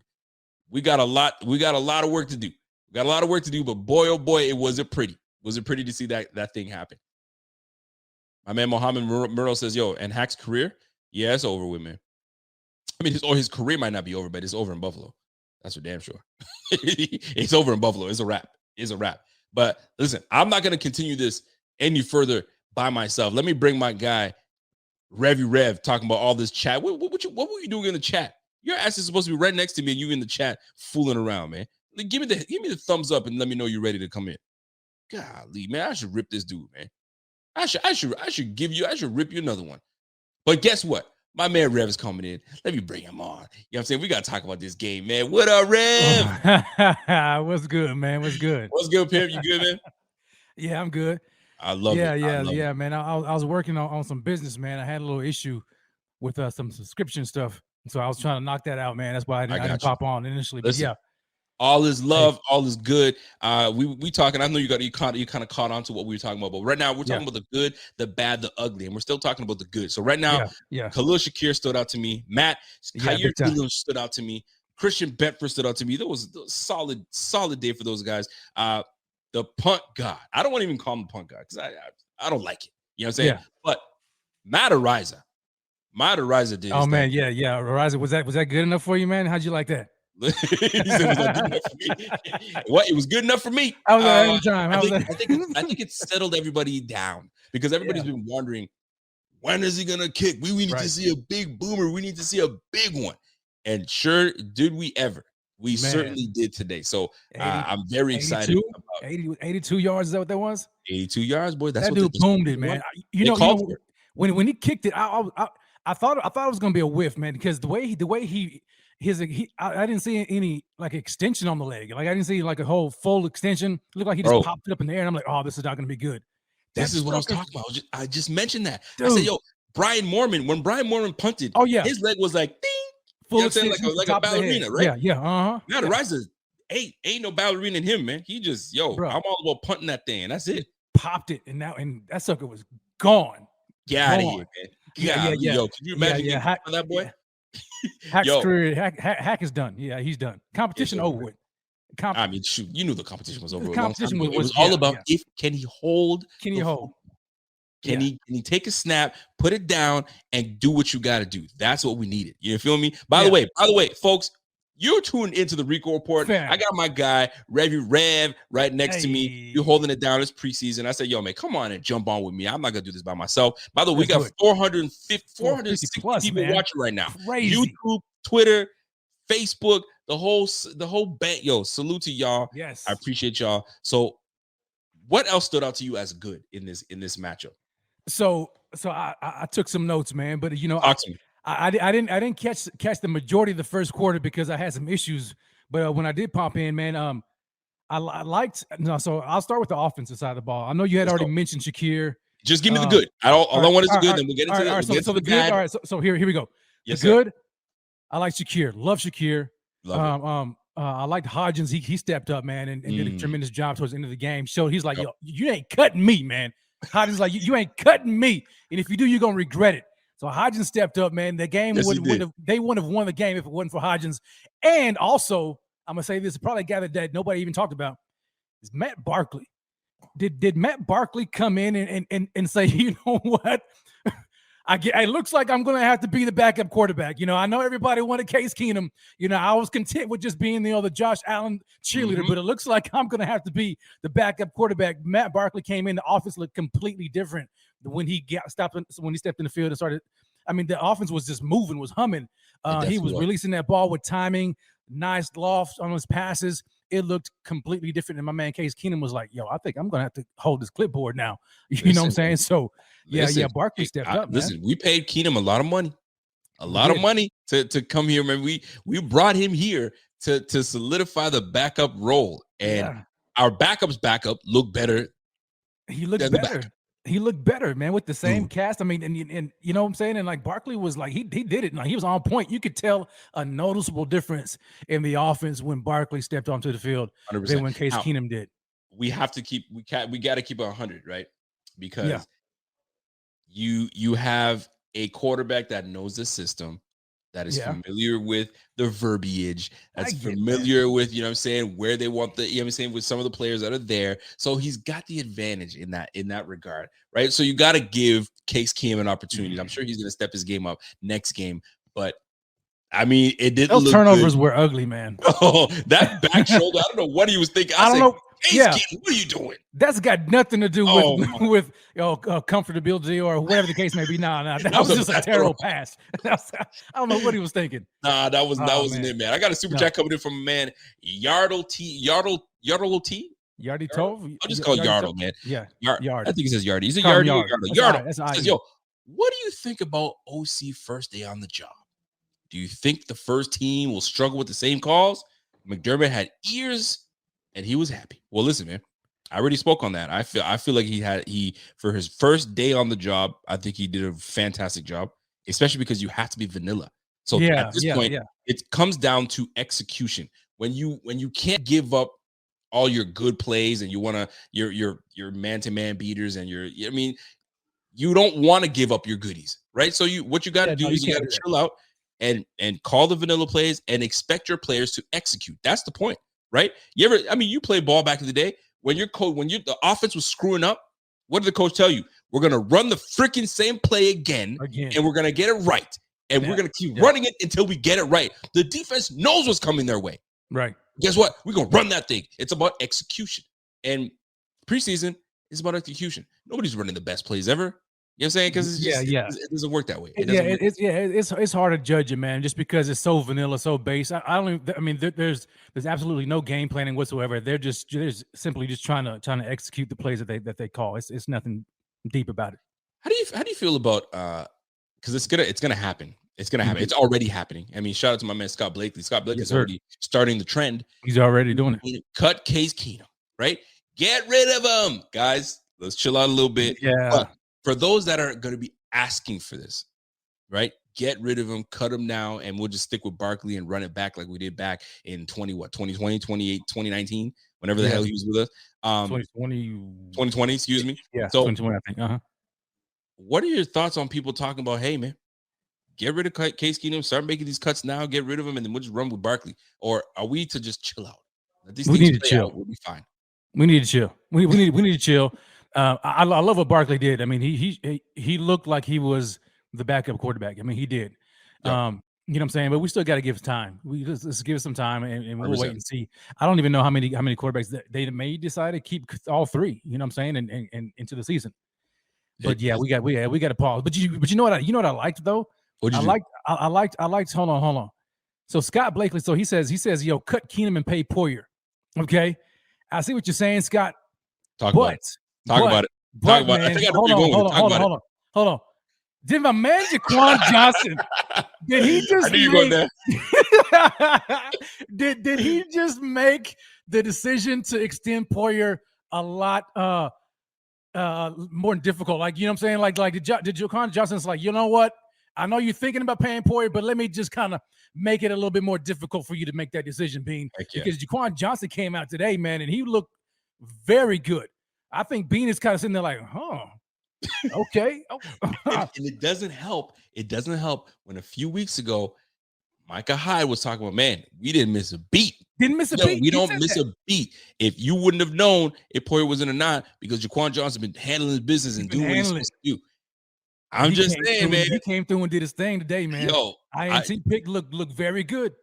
we got a lot of work to do. We got a lot of work to do, but boy, oh boy, it wasn't pretty. Was it pretty to see that thing happen? My man Mohammed Murrow says, yo, and Hack's career? Yeah, it's over with, man. I mean, his career might not be over, but it's over in Buffalo. That's for damn sure. It's over in Buffalo. It's a wrap. It's a wrap. But listen, I'm not going to continue this any further by myself. Let me bring my guy, Rev, talking about all this chat. What were you doing in the chat? Your ass is supposed to be right next to me and you in the chat fooling around, man. Give me the thumbs up and let me know you're ready to come in. Golly, man, I should rip this dude, man. I should rip you another one. But guess what? My man Rev is coming in. Let me bring him on. You know what I'm saying? We got to talk about this game, man. What up, Rev?
What's good, man? What's good?
What's good, Pimp? You good, man?
Yeah, I'm good.
I love it.
Yeah, man. I was working on some business, man. I had a little issue with some subscription stuff. So I was trying to knock that out, man. That's why I didn't pop on initially. But
Listen,
yeah.
All is love, all is good. We talking. I know you kind of caught on to what we were talking about, but right now we're talking about the good, the bad, the ugly, and we're still talking about the good. So right now, Khalil Shakir stood out to me. Matt Kyer stood out to me. Christian Bedford stood out to me. That was a solid day for those guys. The punt god. I don't want to even call him the punt god because I don't like it. You know what I'm saying?
Yeah.
But Matt Ariza did.
Oh man, yeah. Ariza, was that good enough for you, man? How'd you like that?
He said it was good enough for me. What? It was good enough for me.
How was that every time?
I think it settled everybody down because everybody's been wondering, when is he gonna kick? We need to see a big boomer. We need to see a big one. And sure, did we ever? We certainly did today. So I'm very excited.
82 yards, is that what that was?
82 yards, boy. That
dude boomed it, man. You know when he kicked it, I thought it was gonna be a whiff, man, because the way he I didn't see any like extension on the leg. Like I didn't see like a whole full extension. It looked like he just popped it up in the air, and I'm like, oh, this is not gonna be good.
This is what I was talking about. I just mentioned that. Dude. I said, yo, when Brian Moorman punted, his leg was like ding.
Full
extension, like a ballerina, right?
Yeah. Now
the Riser ain't no ballerina in him, man. He just, bro, I'm all about punting that thing, and that's it.
Popped it, and that sucker was gone.
Get out of here, man.
Yeah.
Yo, can you imagine getting on that boy?
Hack's career, Hack is done. Yeah, he's done. Competition over with.
I mean, shoot, you knew the competition was over.
The competition
was all about can he hold?
Can he hold?
Can he take a snap, put it down, and do what you got to do? That's what we needed. You feel me? By the way, folks, you're tuned into the Rico Report.
Fair.
I got my guy Rev right next to me. You're holding it down. It's preseason. I said, yo, man, come on and jump on with me. I'm not gonna do this by myself. By the way, we got 460 plus people watching right now.
Crazy.
YouTube, Twitter, Facebook, the whole band. Yo, salute to y'all.
Yes,
I appreciate y'all. So, what else stood out to you as good in this matchup?
So I took some notes, man. But
talk to me.
I didn't catch the majority of the first quarter because I had some issues. But when I did pop in, man, I liked. No, so I'll start with the offensive side of the ball. I know you had already mentioned Shakir.
Just give me the good. All I want is the good. Then we'll get into
it. So the good. All right. So here we go.
Yes,
the good. I like Shakir. Love Shakir. I liked Hodgins. He stepped up, man, and did a tremendous job towards the end of the game. So he's like, yo, you ain't cutting me, man. Hodgins like, you ain't cutting me, and if you do, you're gonna regret it. So Hodgins stepped up, man. The game wouldn't have won the game if it wasn't for Hodgins. And also, I'm gonna say this, probably a guy that nobody even talked about is Matt Barkley. Did Matt Barkley come in and say, you know what? It looks like I'm going to have to be the backup quarterback. I know everybody wanted Case Keenum. I was content with just being the Josh Allen cheerleader, but it looks like I'm going to have to be the backup quarterback. Matt Barkley came in. The offense looked completely different when he stepped in the field and started. I mean, the offense was just moving, was humming. He was releasing that ball with timing, nice lofts on his passes. it looked completely different. And my man Case Keenum was like, "Yo, I think I'm gonna have to hold this clipboard now." You know what I'm saying? So yeah, Barkley stepped up.
Listen, we paid Keenum a lot of money. To come here, man. We brought him here to solidify the backup role, and our backup's backup looked better.
He looked better. He looked better, man, with the same cast. I mean, and you know what I'm saying? And like Barkley was like, he did it. Like he was on point. You could tell a noticeable difference in the offense when Barkley stepped onto the field
100%.
than when Case Keenum did.
We got to keep it 100, right? Because you have a quarterback that knows the system, that is familiar with the verbiage, that's familiar with, you know what I'm saying, where they want the, you know what I'm saying, with some of the players that are there. So he's got the advantage in that regard, right? So you got to give Case Keenum an opportunity. I'm sure he's going to step his game up next game, but I mean, it didn't.
Those turnovers were ugly, man.
Oh, that back shoulder! I don't know what he was thinking. I don't know. Case Keenum, what are you doing?
That's got nothing to do with comfortability or whatever the case may be. Nah, that was just a terrible pass. I don't know what he was thinking.
Nah, that wasn't it, man. I got a super chat coming in from a man, Yardle T.
Yardy
Tove? I'll just call Yardle, man.
Yeah,
Yard. I think he says Yardy. He's a Yardy. Yardle.
That's
says, yo, what do you think about OC first day on the job? Do you think the first team will struggle with the same calls? McDermott had ears, and he was happy. Well, listen, man, I already spoke on that. I feel like he for his first day on the job, I think he did a fantastic job, especially because you have to be vanilla. So at this point, it comes down to execution. When you can't give up all your good plays and you want to your man-to-man beaters and you don't want to give up your goodies, right? So what you got to do is you got to chill out and call the vanilla plays and expect your players to execute. That's the point, right? You played ball back in the day when the offense was screwing up. What did the coach tell you? We're going to run the freaking same play again, and we're going to get it right. And we're going to keep running it until we get it right. The defense knows what's coming their way.
Right.
Guess what? We're going to run that thing. It's about execution. And preseason is about execution. Nobody's running the best plays ever. You know what I'm saying? Because it doesn't work that way.
It's hard to judge it, man, just because it's so vanilla, so base. There's absolutely no game planning whatsoever. They're simply just trying to execute the plays that they call. It's nothing deep about it.
How do you feel about because it's gonna happen. It's gonna happen. It's already happening. I mean, shout out to my man Scott Blakely. Scott Blakely is already starting the trend.
He's already doing it.
Cut Case Keenum, right? Get rid of him, guys. Let's chill out a little bit.
Yeah.
But for those that are going to be asking for this, right? Get rid of him, cut him now, and we'll just stick with Barkley and run it back like we did back in 2020, 2019, whenever the hell he was with us. 2020, excuse me.
Yeah, so 2020, I think.
What are your thoughts on people talking about, hey, man, get rid of Case Keenum, start making these cuts now, get rid of him, and then we'll just run with Barkley? Or are we to just chill out?
We need to chill.
We'll be fine.
We need to chill. We need to chill. I love what Barkley did. I mean, he looked like he was the backup quarterback. I mean, he did.
Yep.
You know what I'm saying? But we still got to give time. Let's give it some time, and we'll
100%.
wait and see. I don't even know how many quarterbacks that they may decide to keep all three. You know what I'm saying? And into the season. But we got to pause. But you know what I liked though? I liked. Hold on. So Scott Blakely. So he says, yo, cut Keenum and pay Poyer. Okay, I see what you're saying, Scott.
Talk about it. I think I know where you're going with it.
Hold on. Did my man Jaquan Johnson? Did he just?
I knew you were going
there. Did he just make the decision to extend Poyer a lot more difficult? Like, you know what I'm saying? Like did Jaquan Johnson's like, you know what? I know you're thinking about paying Poyer, but let me just kind of make it a little bit more difficult for you to make that decision, Bean. Because Jaquan Johnson came out today, man, and he looked very good. I think Bean is kind of sitting there like, okay.
And it doesn't help. It doesn't help when a few weeks ago, Micah Hyde was talking about, man, we didn't miss a beat.
We
don't miss a beat. If you wouldn't have known if Poyer was in or not, because Jaquan Johnson been handling his business and doing what he's supposed to do. I'm just saying, man.
He came through and did his thing today, man.
Yo,
INT pick looked very good.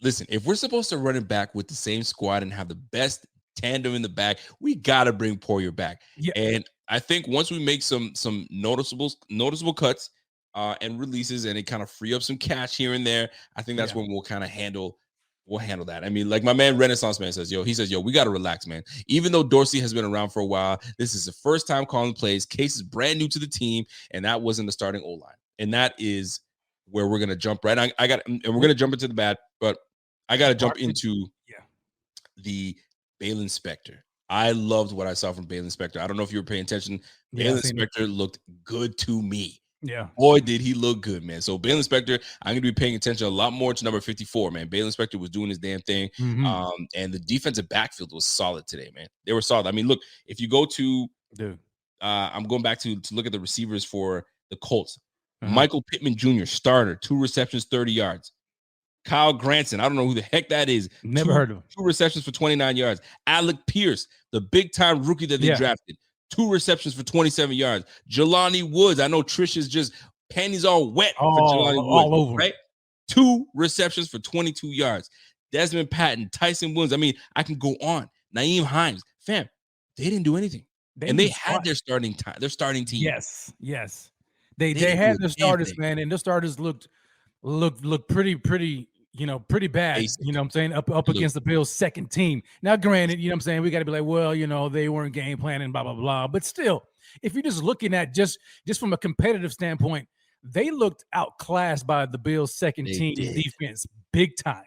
Listen, if we're supposed to run it back with the same squad and have the best tandem in the back, we got to bring Poyer back.
Yeah.
And I think once we make some noticeable cuts and releases, and it kind of free up some cash here and there, I think that's when we'll kind of handle we'll handle that. I mean, like my man Renaissance Man says, yo, we got to relax, man. Even though Dorsey has been around for a while, this is the first time calling plays. Case is brand new to the team, and that wasn't the starting O-line. And that is where we're going to jump right. And we're going to jump into the bad, but I got to jump into the Balin Spector. I loved what I saw from Balin Spector. I don't know if you were paying attention. Balin Spector looked good to me.
Yeah.
Boy, did he look good, man. So Balin Spector, I'm going to be paying attention a lot more to number 54, man. Balin Spector was doing his damn thing. And the defensive backfield was solid today, man. They were solid. I mean, look, if you go to I'm going back to look at the receivers for the Colts. Michael Pittman Jr., starter, 2 receptions, 30 yards. Kyle Granson, I don't know who the heck that is.
Never heard of him.
2 receptions for 29 yards. Alec Pierce, the big-time rookie that they drafted. 2 receptions for 27 yards. Jelani Woods. I know Trisha's just panties all wet for Jelani Woods.
All over.
Right? 2 receptions for 22 yards. Desmond Patton, Tyson Williams. I mean, I can go on. Naeem Hines. Fam, they didn't do anything. They had their starting team.
Yes. They had their starters, man, and the starters looked pretty bad.
Basic.
You know what I'm saying? Up against the Bills' second team. Now, granted, you know what I'm saying, we got to be like, well, they weren't game planning, blah, blah, blah. But still, if you're just looking at just from a competitive standpoint, they looked outclassed by the Bills' second team defense big time.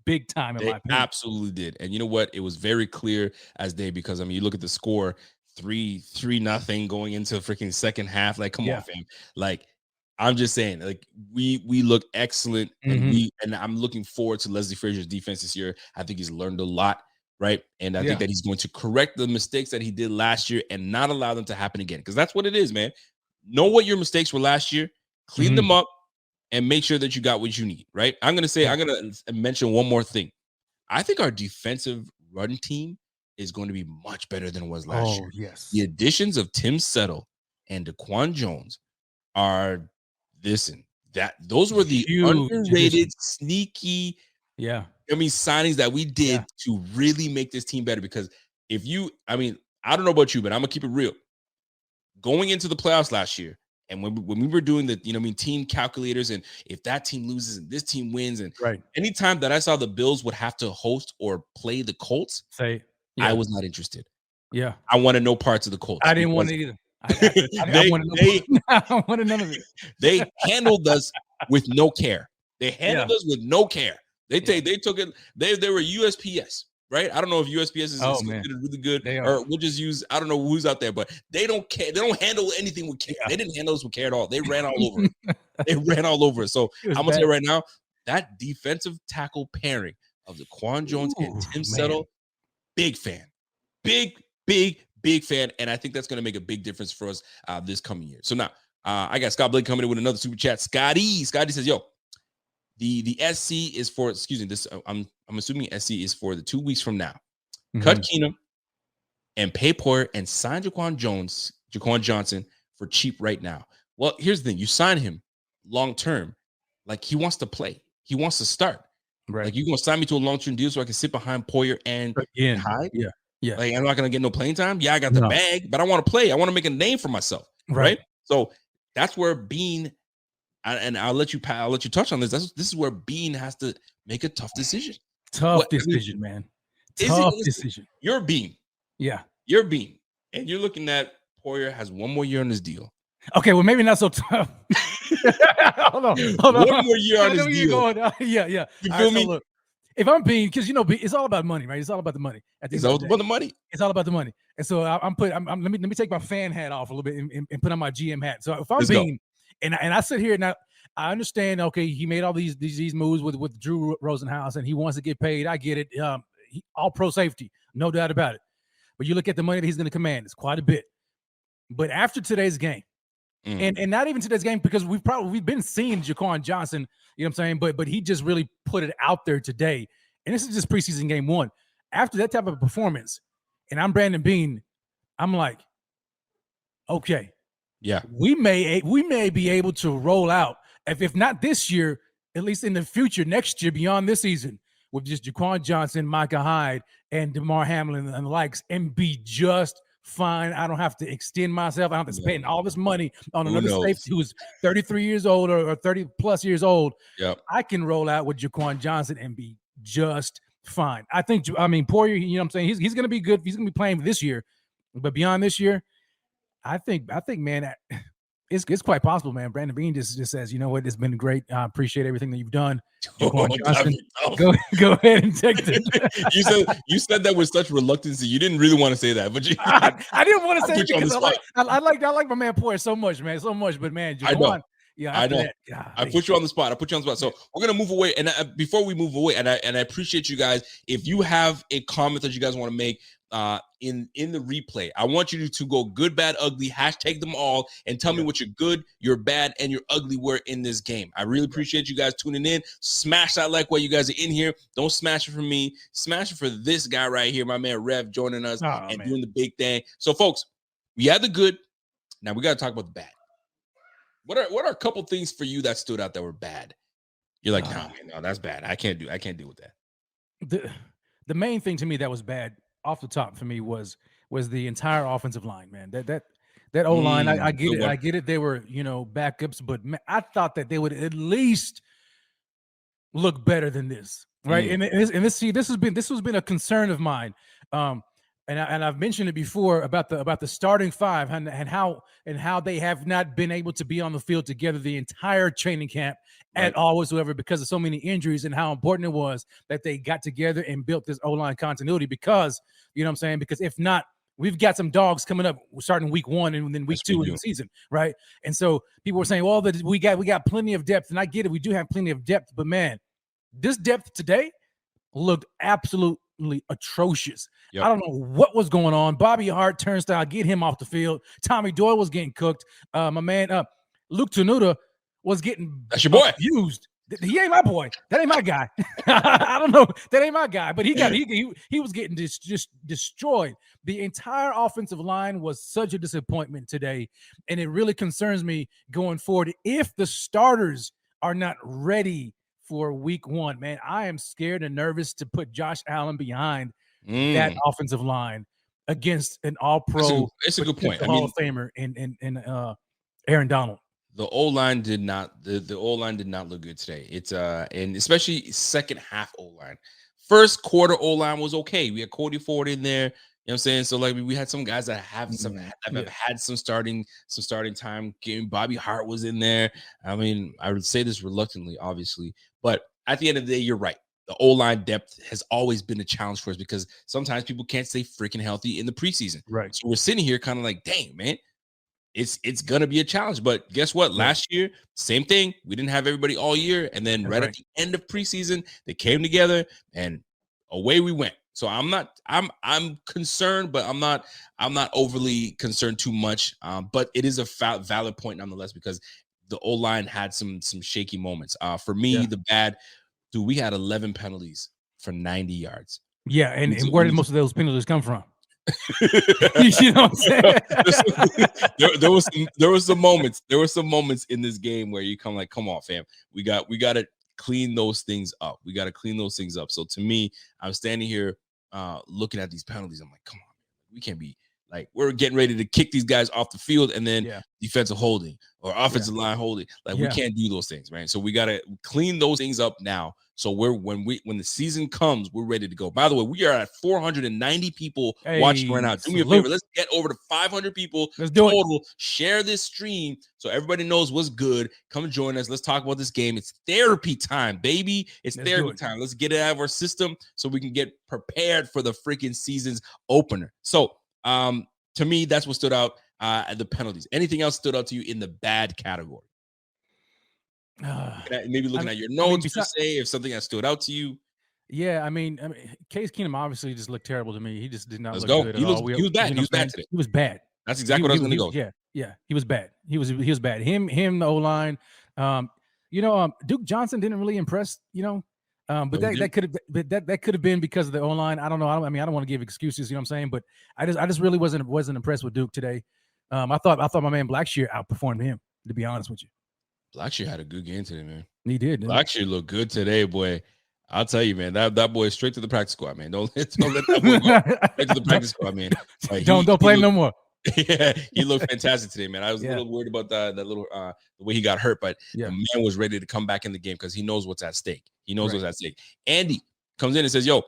Big time, in my opinion.
Absolutely did. And you know what? It was very clear as day because, I mean, you look at the score, 3-0 going into freaking second half. Like, come on, fam. Like, I'm just saying, like, we look excellent, and I'm looking forward to Leslie Frazier's defense this year. I think he's learned a lot, right? And I think that he's going to correct the mistakes that he did last year and not allow them to happen again. Because that's what it is, man. Know what your mistakes were last year, clean them up, and make sure that you got what you need, right? I'm going to mention one more thing. I think our defensive run team is going to be much better than it was last year.
Yes.
The additions of Tim Settle and Daquan Jones are, those were the underrated, sneaky, signings that we did to really make this team better. Because I don't know about you, but I'm gonna keep it real. Going into the playoffs last year, and when we were doing the team calculators, and if that team loses and this team wins, and anytime that I saw the Bills would have to host or play the Colts, I was not interested.
Yeah,
I wanted no parts of the Colts.
I didn't want it either. I wanted none of it.
They handled us with no care. They handled us with no care. They took it. They were USPS, right? I don't know if USPS is really good, or we'll just use, I don't know who's out there, but they don't care. They don't handle anything with care. They didn't handle us with care at all. They ran all over it. They ran all over it. So I'm gonna tell you right now, that defensive tackle pairing of Daquan Jones and Tim Settle, big fan, big fan, and I think that's going to make a big difference for us this coming year. So now, I got Scott Blake coming in with another super chat. Scotty says, "Yo, the SC is for this. I'm assuming SC is for the 2 weeks from now. Cut Keenum and pay Poyer and sign Jaquan Johnson for cheap right now. Well, here's the thing: you sign him long term, like he wants to play, he wants to start. Right? Like you're going to sign me to a long term deal so I can sit behind Poyer and Hyde. Yeah. Like I'm not gonna get no playing time. Yeah, I got the bag, but I want to play. I want to make a name for myself. Right. So that's where Bean, and I'll let you touch on this. This is where Bean has to make a tough decision.
Man. Tough decision.
You're Bean.
Yeah.
You're Bean. And you're looking at Poyer has 1 more year on his deal.
Okay, well, maybe not so tough. Hold on.
1 more year on his deal.
Yeah.
You feel me?
So look, if I'm being, because it's all about money, right? It's all about the money.
It's all about the money.
It's all about the money. And so let me take my fan hat off a little bit and put on my GM hat. So if I'm being, and I sit here now, I understand. Okay, he made all these moves with Drew Rosenhaus, and he wants to get paid. I get it. All pro safety, no doubt about it. But you look at the money that he's going to command; it's quite a bit. But after today's game, and not even today's game, because we've been seeing Jaquan Johnson. You know what I'm saying? But he just really put it out there today. And this is just preseason game 1. After that type of performance, and I'm Brandon Bean, I'm like, okay,
yeah,
we may be able to roll out, if not this year, at least in the future, next year, beyond this season, with just Jaquan Johnson, Micah Hyde, and DeMar Hamlin and the likes, and be just fine. I don't have to extend myself. I don't have to spend all this money on another safety who's 33 years old or 30 plus years old.
Yep.
I can roll out with Jaquan Johnson and be just fine. I mean, Poirier, you know what I'm saying? He's going to be good. He's going to be playing this year. But beyond this year, I think, man, it's quite possible, man. Brandon Bean just says, you know what, it's been great. I appreciate everything that you've done. Johnson, go ahead and take the.
you said that with such reluctance. You didn't really want to say that, but
I didn't want to say it because I like my man Poirier so much, man, so much. But man, Jaquan, yeah,
I know. I put you on the spot. So we're gonna move away, and before we move away, and I appreciate you guys. If you have a comment that you guys want to make in the replay, I want you to go good, bad, ugly, hashtag them all, and tell me what your good, your bad, and your ugly were in this game. I really appreciate you guys tuning in. Smash that like while you guys are in here. Don't smash it for me. Smash it for this guy right here, my man Rev, joining us doing the big thing. So, folks, we had the good. Now we got to talk about the bad. What are a couple things for you that stood out that were bad? You're like, no, that's bad. I can't deal with that.
The main thing to me that was bad off the top for me was the entire offensive line, man. That O-line, I get it. I get it. They were, backups, but man, I thought that they would at least look better than this, right? And this has been a concern of mine. And I've mentioned it before about the starting five and how they have not been able to be on the field together the entire training camp at all whatsoever because of so many injuries and how important it was that they got together and built this O-line continuity because, you know what I'm saying? Because if not, we've got some dogs coming up starting week 1 and then week 2 in the season, right? And so people were saying, well, we got plenty of depth, and I get it. We do have plenty of depth, but man, this depth today looked absolutely atrocious. Yep. I don't know what was going on. Bobby Hart, turnstile, get him off the field. Tommy Doyle was getting cooked. My man, Luke Tenuta was getting used. He ain't my boy. That ain't my guy. I don't know. That ain't my guy. But he was getting just destroyed. The entire offensive line was such a disappointment today, and it really concerns me going forward. If the starters are not ready for week 1, man, I am scared and nervous to put Josh Allen behind that offensive line against an all-pro.
It's a good point.
Hall of Famer and Aaron Donald.
The O-line did not the O-line did not look good today. It's and especially second half O-line. First quarter O-line was okay. We had Cody Ford in there. You know what I'm saying? So like we had some guys that have had some starting time. Bobby Hart was in there. I mean, I would say this reluctantly, obviously, but at the end of the day, you're right. The O-line depth has always been a challenge for us because sometimes people can't stay freaking healthy in the preseason.
Right.
So we're sitting here kind of like, dang, man, it's gonna be a challenge. But guess what? Last year, same thing. We didn't have everybody all year, and then at the end of preseason, they came together and away we went. So I'm concerned, but I'm not overly concerned too much. But it is a valid point nonetheless because the O-line had some shaky moments. For me, the bad, dude, we had 11 penalties for 90 yards.
Yeah, and where did most of those penalties come from? You know what I'm saying?
there were some moments in this game where you come on, fam. We got to clean those things up. So to me, I'm standing here looking at these penalties. I'm like, come on, we can't be like we're getting ready to kick these guys off the field and then defensive holding or offensive line holding. Like we can't do those things, right? So we got to clean those things up now. So when the season comes, we're ready to go. By the way, we are at 490 people watching right now. Do me a favor. Let's get over to 500 people total. Share this stream so everybody knows what's good. Come join us. Let's talk about this game. It's therapy time, baby. It's therapy time. Let's get it out of our system so we can get prepared for the freaking season's opener. So to me, that's what stood out at the penalties. Anything else stood out to you in the bad category? Maybe looking at your notes per se, if something that stood out to you.
Yeah, I mean, Case Keenum obviously just looked terrible to me. He just did not look good at all.
He was bad. He was bad today.
He was bad.
That's exactly what I was going to go.
Yeah, he was bad. He was bad. Him, the O-line. Duke Johnson didn't really impress. But that could have been because of the O-line. I don't know. I don't want to give excuses. You know what I'm saying? But I just really wasn't impressed with Duke today. I thought my man Blackshear outperformed him. To be honest with you.
Blackshear had a good game today, man.
He did.
Blackshear looked good today, boy. I'll tell you, man. That boy is straight to the practice squad, man. Don't let that boy go straight to the practice squad, man. Like,
don't play him no more.
Yeah, he looked fantastic today, man. I was a little worried about that little the way he got hurt, but the man was ready to come back in the game because he knows what's at stake. What's at stake. Andy, comes in and says, yo,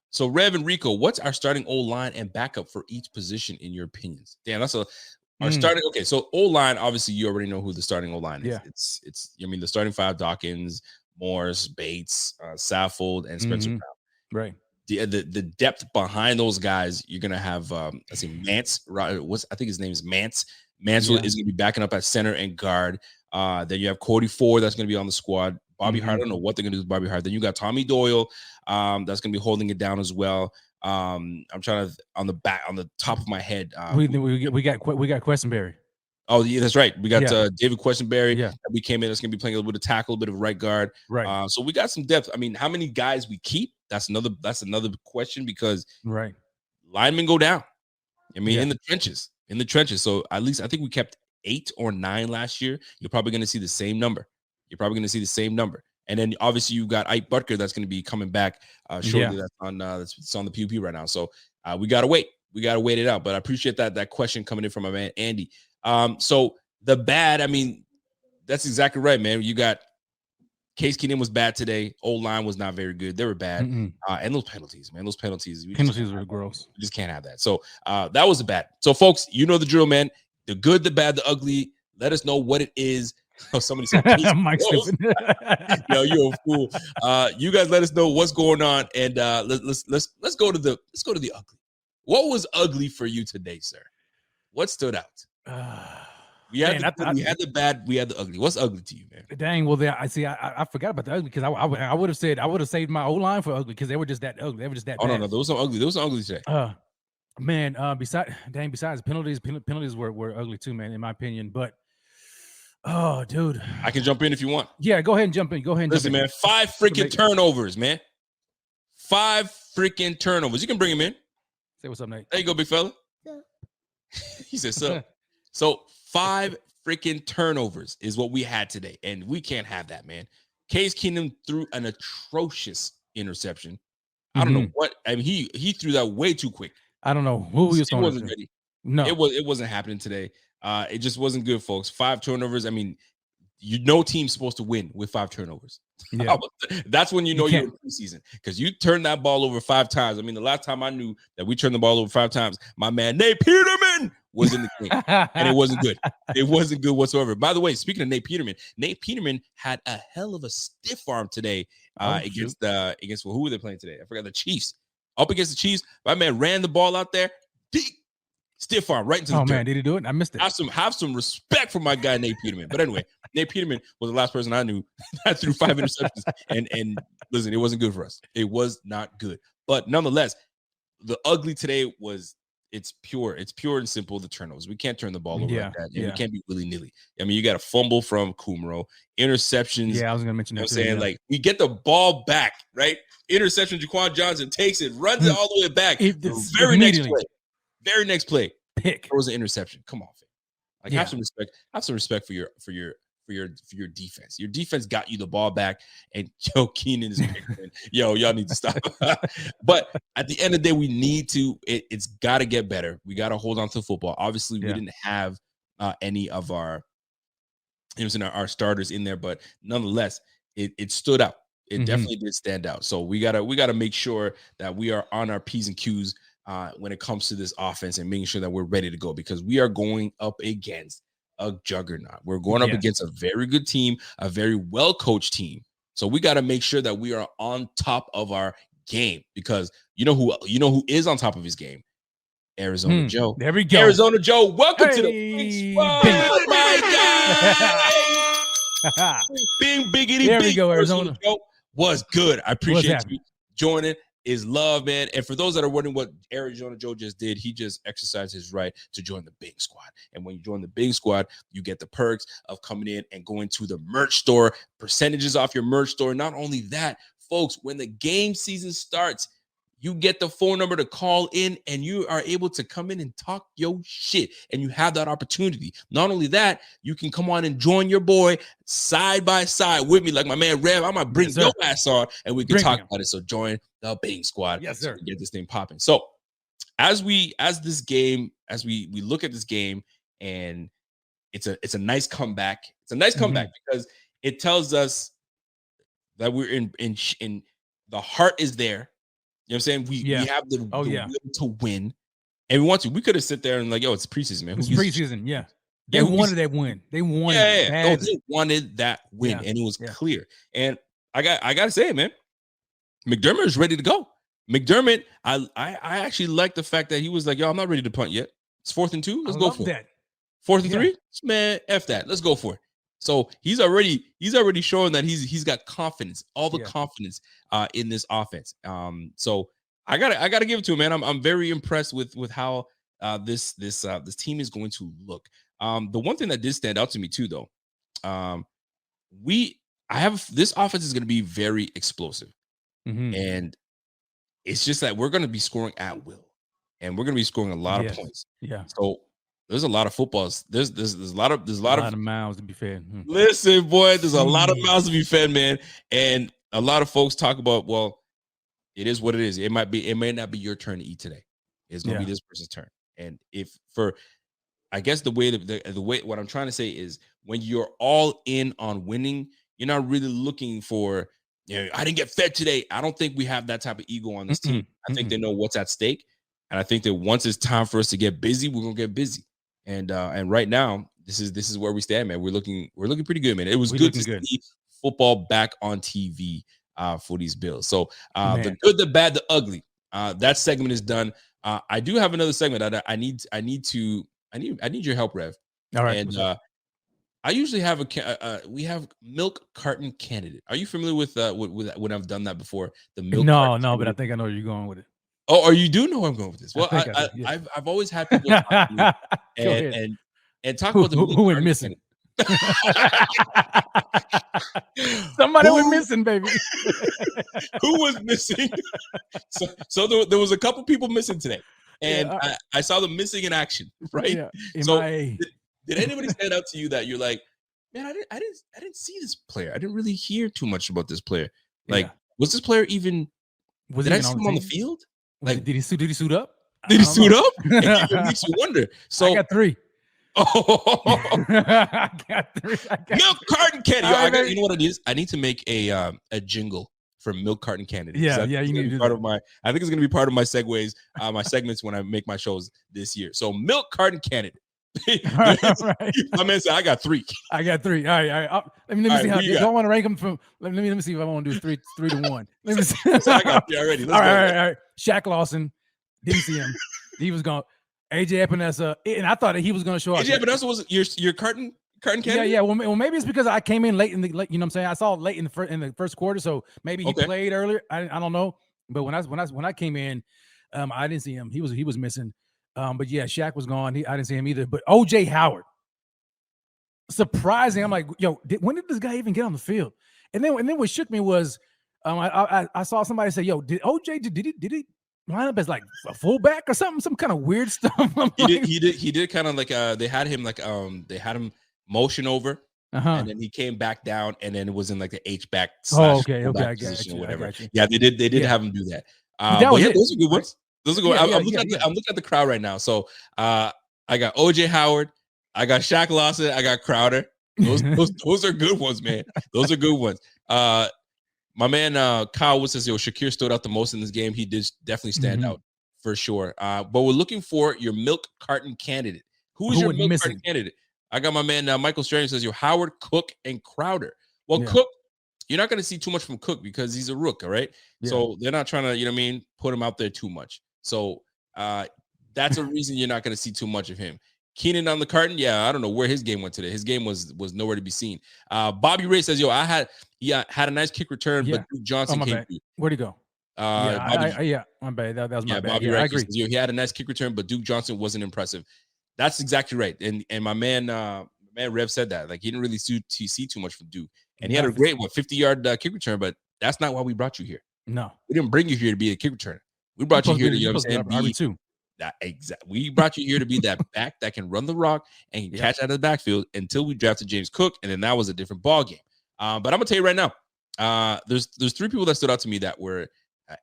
so Rev and Rico, what's our starting O-line and backup for each position in your opinions? Damn, that's our starting. Okay, so O-line, obviously you already know who the starting O-line is.
Yeah.
It's I mean, the starting five: Dawkins, Morris, Bates, Saffold, and Spencer Brown.
Right.
The depth behind those guys, you're gonna have let's see, Mance. I think his name is Mance. Mance is gonna be backing up at center and guard. Then you have Cody Ford that's gonna be on the squad. Bobby Hart, I don't know what they're gonna do with Bobby Hart. Then you got Tommy Doyle, that's gonna be holding it down as well. I'm trying to on the top of my head.
We got Questenberry.
Oh yeah, that's right. We got David Questenberry.
Yeah,
we came in. That's gonna be playing a little bit of tackle, a bit of right guard.
Right.
So we got some depth. I mean, how many guys we keep? That's another question because linemen go down. I mean, in the trenches. So at least I think we kept 8 or 9 last year. You're probably going to see the same number. And then obviously you got Ike Butker that's going to be coming back shortly. That's on the PUP right now. So we gotta wait. We gotta wait it out. But I appreciate that question coming in from my man Andy. So the bad, I mean, that's exactly right, man. You got Case Keenum was bad today. O-line was not very good. They were bad. And those penalties, man. Those penalties
were gross.
We just can't have that. So that was bad. So folks, you know the drill, man. The good, the bad, the ugly. Let us know what it is. Oh, somebody said, Mike's yo, you're a fool. You guys let us know what's going on, and let's go to the ugly. What was ugly for you today, sir? What stood out? We had the bad, we had the ugly. What's ugly to you, man?
Dang, well, I forgot about the ugly because I would have saved my O-line for ugly because they were just that ugly. They were just that.
Oh
bad.
No, those are ugly. Those are ugly today.
Man, besides penalties were ugly too, man, in my opinion. But oh, dude,
I can jump in if you want.
Yeah, go ahead and jump in.
Listen, man, 5 freaking turnovers, man. 5 freaking turnovers. You can bring him in.
Say what's up, Nate.
There you go, big fella. He said so. So 5 freaking turnovers is what we had today, and we can't have that, man. Case Keenum threw an atrocious interception. I don't know what. I mean, he threw that way too quick.
I don't know who he was.
He wasn't ready.
No,
it wasn't happening today. It just wasn't good, folks. 5 turnovers. I mean, no team's supposed to win with 5 turnovers. Yeah. That's when you know you're in preseason because you turn that ball over 5 times. I mean, the last time I knew that we turned the ball over 5 times, my man Nate Peterman was in the game, and it wasn't good. It wasn't good whatsoever. By the way, speaking of Nate Peterman had a hell of a stiff arm today against who were they playing today? I forgot. The Chiefs. Up against the Chiefs, my man ran the ball out there. Deep. Stiff arm right into the dirt.
Man, did he do it? I missed it.
Have some respect for my guy Nate Peterman. But anyway, Nate Peterman was the last person I knew that threw 5 interceptions. And listen, it wasn't good for us. It was not good. But nonetheless, the ugly today was it's pure and simple. The turnovers. We can't turn the ball over like that. And we can't be willy-nilly. I mean, you got a fumble from Kumaro, interceptions.
Yeah, I was gonna mention that.
You know what I'm saying? Like we get the ball back, right? Interception, Jaquan Johnson takes it, runs it all the way back. Very next play,
pick.
There was an interception. Come on, fam. Like have some respect. Have some respect for your defense. Your defense got you the ball back, and Keenan is picking. Y'all need to stop. But at the end of the day, we need to. It's got to get better. We got to hold on to football. Obviously, we didn't have any of our, our starters in there, but nonetheless, it stood out. It definitely did stand out. So we gotta make sure that we are on our P's and Q's when it comes to this offense and making sure that we're ready to go because we are going up against a juggernaut. We're going up against a very good team, a very well-coached team. So we got to make sure that we are on top of our game because you know who is on top of his game? Arizona Joe.
There we go.
Arizona Joe, welcome to the big spot. Oh my God. Bing biggity
there
big.
We go, Arizona
Joe was good. I appreciate you joining. Is love, man. And for those that are wondering what Arizona Joe just did, he just exercised his right to join the Bing Squad. And when you join the Bing Squad, you get the perks of coming in and going to the merch store, percentages off your merch store. Not only that, folks, when the game season starts, you get the phone number to call in and you are able to come in and talk your shit. And you have that opportunity. Not only that, you can come on and join your boy side by side with me. Like my man Rev, I'm going to bring your ass on and we can talk about it. So join the Bing Squad.
Yes, sir.
So get this thing popping. So as we look at this game and it's a nice comeback. It's a nice comeback because it tells us that we're in The heart is there. You know what I'm saying? We have the will to win, and we want to. We could have sit there and like, yo, it's preseason, man.
It's preseason, yeah. They
Yeah,
wanted that win. They wanted it badly.
They wanted that win, and it was clear. And I got to say it, man. McDermott is ready to go. McDermott, I actually like the fact that he was like, yo, I'm not ready to punt yet. It's 4th and 2. Let's go for it. 4th and 3, man. F that. Let's go for it. So he's already showing that he's got confidence, all the confidence in this offense. So I gotta give it to him, man. I'm very impressed with how this team is going to look. The one thing that did stand out to me too, though, this offense is going to be very explosive, and it's just that we're going to be scoring at will, and we're going to be scoring a lot of points. Yeah. So there's a lot of footballs. There's a lot of
mouths to be fed.
Listen, boy, there's a lot of mouths to be fed, man, and a lot of folks talk about, well, it is what it is. It may not be your turn to eat today. It's going to be this person's turn, and I guess the way what I'm trying to say is when you're all in on winning, you're not really looking for, I didn't get fed today. I don't think we have that type of ego on this team. I think they know what's at stake. And I think that once it's time for us to get busy, we're going to get busy. And right now, this is where we stand, man. We're looking pretty good, man. It was good to see football back on TV for these Bills. So the good, the bad, the ugly. That segment is done. I do have another segment that I need your help, Rev. All right. And I usually have we have milk carton candidate. Are you familiar with when I've done that before? The milk.
No, but I think I know where you're going with it.
Oh, or you do know where I'm going with this? Well, I've always had people talk to me and talk about
who went missing. Somebody went missing, baby.
Who was missing? So there was a couple people missing today. And I saw them missing in action, right? Yeah. So did anybody stand out to you that you're like, man, I didn't see this player. I didn't really hear too much about this player. Like, was this player even? Did I see him on the field? Like,
did he suit up?
Did he suit up? It makes you wonder. So
I got 3. Oh, I got 3.
Milk carton candy. You know what it is? I need to make a jingle for milk carton candy.
Yeah, you need to do
part of my. I think it's going to be part of my segues, my segments when I make my shows this year. So milk carton candidate.
Right.
My man said, "I got 3.
I got 3. All right. Let me see how. Do I want to rank them from? Let me see if I want to do 3 to 1. Let me see.
So I got 3 already. Let's
all
go.
Right. Shaq Lawson, didn't see him. He was gone. AJ Epinesa, and I thought that he was going to show up.
AJ Epinesa was your carton candidate?
Yeah. Well, maybe it's because I came in late you know what I'm saying? I saw it late in the first quarter, so maybe he played earlier. I don't know. But when I came in, I didn't see him. He was missing. But yeah, Shaq was gone. I didn't see him either. But OJ Howard, surprising. I'm like, yo, when did this guy even get on the field? And then what shook me was, I saw somebody say, yo, did OJ did he line up as like a fullback or something? Some kind of weird stuff.
He did kind of like they had him motion over. And then he came back down, and then it was in like the H back.
Okay,
position or whatever. Yeah, they did have him do that. Those are good ones. Those are good. I'm looking at the crowd right now. So I got OJ Howard, I got Shaq Lawson, I got Crowder. Those are good ones, man. Those are good ones. My man Kyle Wood says, Shakir stood out the most in this game. He did definitely stand out for sure. But we're looking for your milk carton candidate. Who is your milk carton candidate? I got my man Michael Strange says, Howard, Cook, and Crowder. Well, Cook, you're not going to see too much from Cook because he's a rook, all right? Yeah. So they're not trying to, put him out there too much. So that's a reason you're not going to see too much of him. Keenan on the carton, I don't know where his game went today. His game was nowhere to be seen. Bobby Ray says, I had a nice kick return, but Duke Johnson came through.
Where'd he go? My bad. That was my bad.
Bobby Ray I agree. Says, he had a nice kick return, but Duke Johnson wasn't impressive. That's exactly right. And my man Rev said that. Like, he didn't really see too much from Duke. And he had a great 50-yard kick return, but that's not why we brought you here.
No.
We didn't bring you here to be a kick returner. We brought you here to, we brought you here to be that back that can run the rock and can catch out of the backfield until we drafted James Cook, and then that was a different ball game. But I'm gonna tell you right now, there's 3 people that stood out to me that were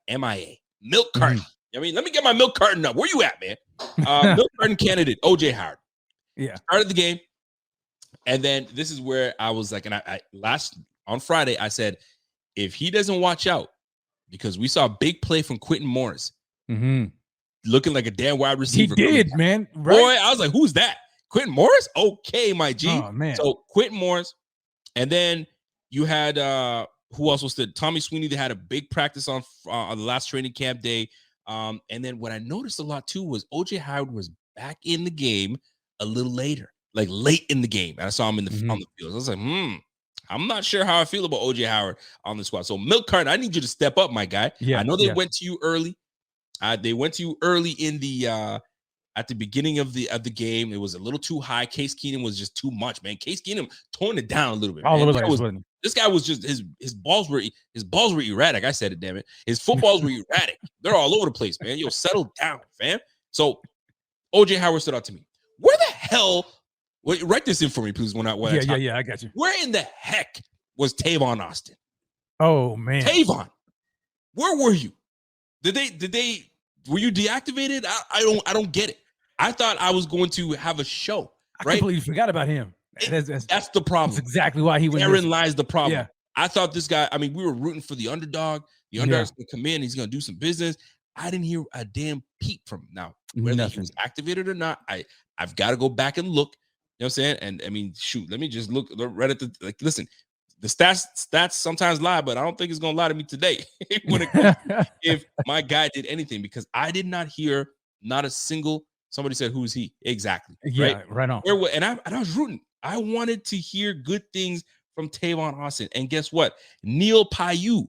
MIA. Milk carton. Let me get my milk carton up. Where you at, man? Milk carton candidate OJ Howard.
Yeah,
started the game, and then this is where I was like, and I on Friday I said, if he doesn't watch out, because we saw a big play from Quentin Morris.
Mm-hmm.
Looking like a damn wide receiver.
He did, man. Right?
Boy, I was like, who's that? Quentin Morris? Okay, my G.
Oh, man.
So Quentin Morris. And then you had who else was there? Tommy Sweeney. They had a big practice on the last training camp day. And then what I noticed a lot too was OJ Howard was back in the game a little later, like late in the game. And I saw him on the field. I was like, I'm not sure how I feel about OJ Howard on the squad. So Milk Carton, I need you to step up, my guy.
Yeah,
I know they went to you early. They went to you early in the at the beginning of the game. It was a little too high. Case Keenum was just too much, man. Case Keenum toned it down a little bit. This guy was just his balls were erratic. I said it, damn it. His footballs were erratic. They're all over the place, man. Yo, settle down, fam. So OJ Howard stood out to me. Where the hell? Write this in for me, please.
I got you.
Where in the heck was Tavon Austin?
Oh man,
Tavon, where were you? Did they? Were you deactivated? I don't get it. I thought I was going to have a show. Right?
I completely forgot about him.
That's the problem.
That's exactly why he went.
Therein lies the problem.
Yeah.
I thought this guy. I mean, we were rooting for the underdog. The underdog's going to come in. He's going to do some business. I didn't hear a damn peep from him. Now, whether he was activated or not, I've got to go back and look. You know what I'm saying? And I mean, shoot, let me just look right at the listen. The stats sometimes lie, but I don't think it's gonna lie to me today when it comes if my guy did anything, because I did not hear not a single. Somebody said, "Who's he?" Exactly.
Yeah, right on.
And I was rooting. I wanted to hear good things from Tavon Austin, and guess what? Neil Paiu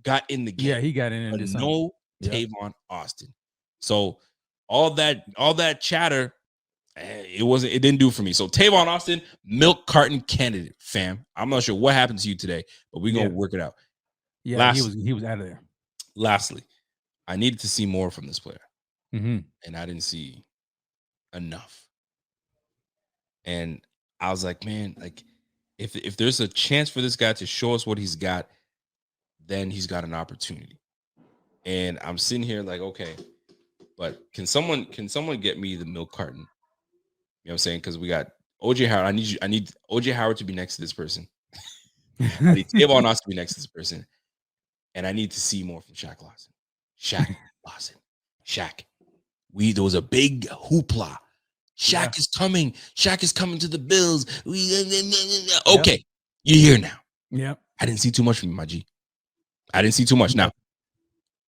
got in the game.
Yeah, he got in.
But no Tavon Austin. So all that chatter. It didn't do for me. So Tavon Austin, milk carton candidate, fam. I'm not sure what happened to you today, but we're gonna work it out.
Yeah, he was out of there.
Lastly, I needed to see more from this player,
and
I didn't see enough. And I was like, man, like if there's a chance for this guy to show us what he's got, then he's got an opportunity. And I'm sitting here like, okay, but can someone get me the milk carton? You know what I'm saying? Because we got OJ Howard. I need OJ Howard to be next to this person. I need Tavon Austin to be next to this person. And I need to see more from Shaq Lawson. Shaq. There was a big hoopla. Shaq is coming. Shaq is coming to the Bills. Okay. You're here now.
Yeah.
I didn't see too much from you, my G. I didn't see too much. Now,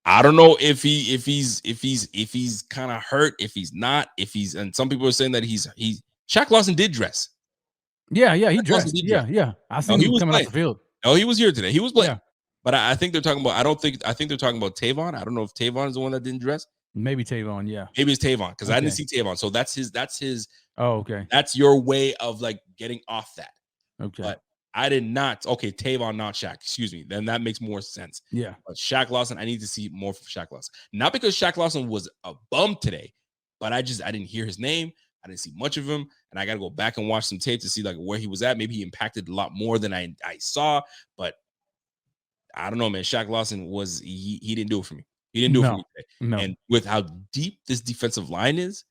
I don't know if he's kind of hurt, if he's not, and some people are saying that he's Shaq Lawson did dress.
Yeah, he dressed. Yeah. I seen him coming off the field.
No, he was here today. He was playing.
Yeah.
But I think they're talking about. I think they're talking about Tavon. I don't know if Tavon is the one that didn't dress.
Maybe Tavon. Yeah.
Maybe it's Tavon because I didn't see Tavon. So that's his.
Oh, okay.
That's your way of like getting off that.
Okay.
But I did not. Okay, Tavon, not Shaq. Excuse me. Then that makes more sense.
Yeah.
But Shaq Lawson, I need to see more from Shaq Lawson. Not because Shaq Lawson was a bum today, but I didn't hear his name. I didn't see much of him, and I got to go back and watch some tape to see like where he was at. Maybe he impacted a lot more than I saw, but I don't know, man. Shaq Lawson he didn't do it for me. He didn't do it for me today.
No.
And with how deep this defensive line is,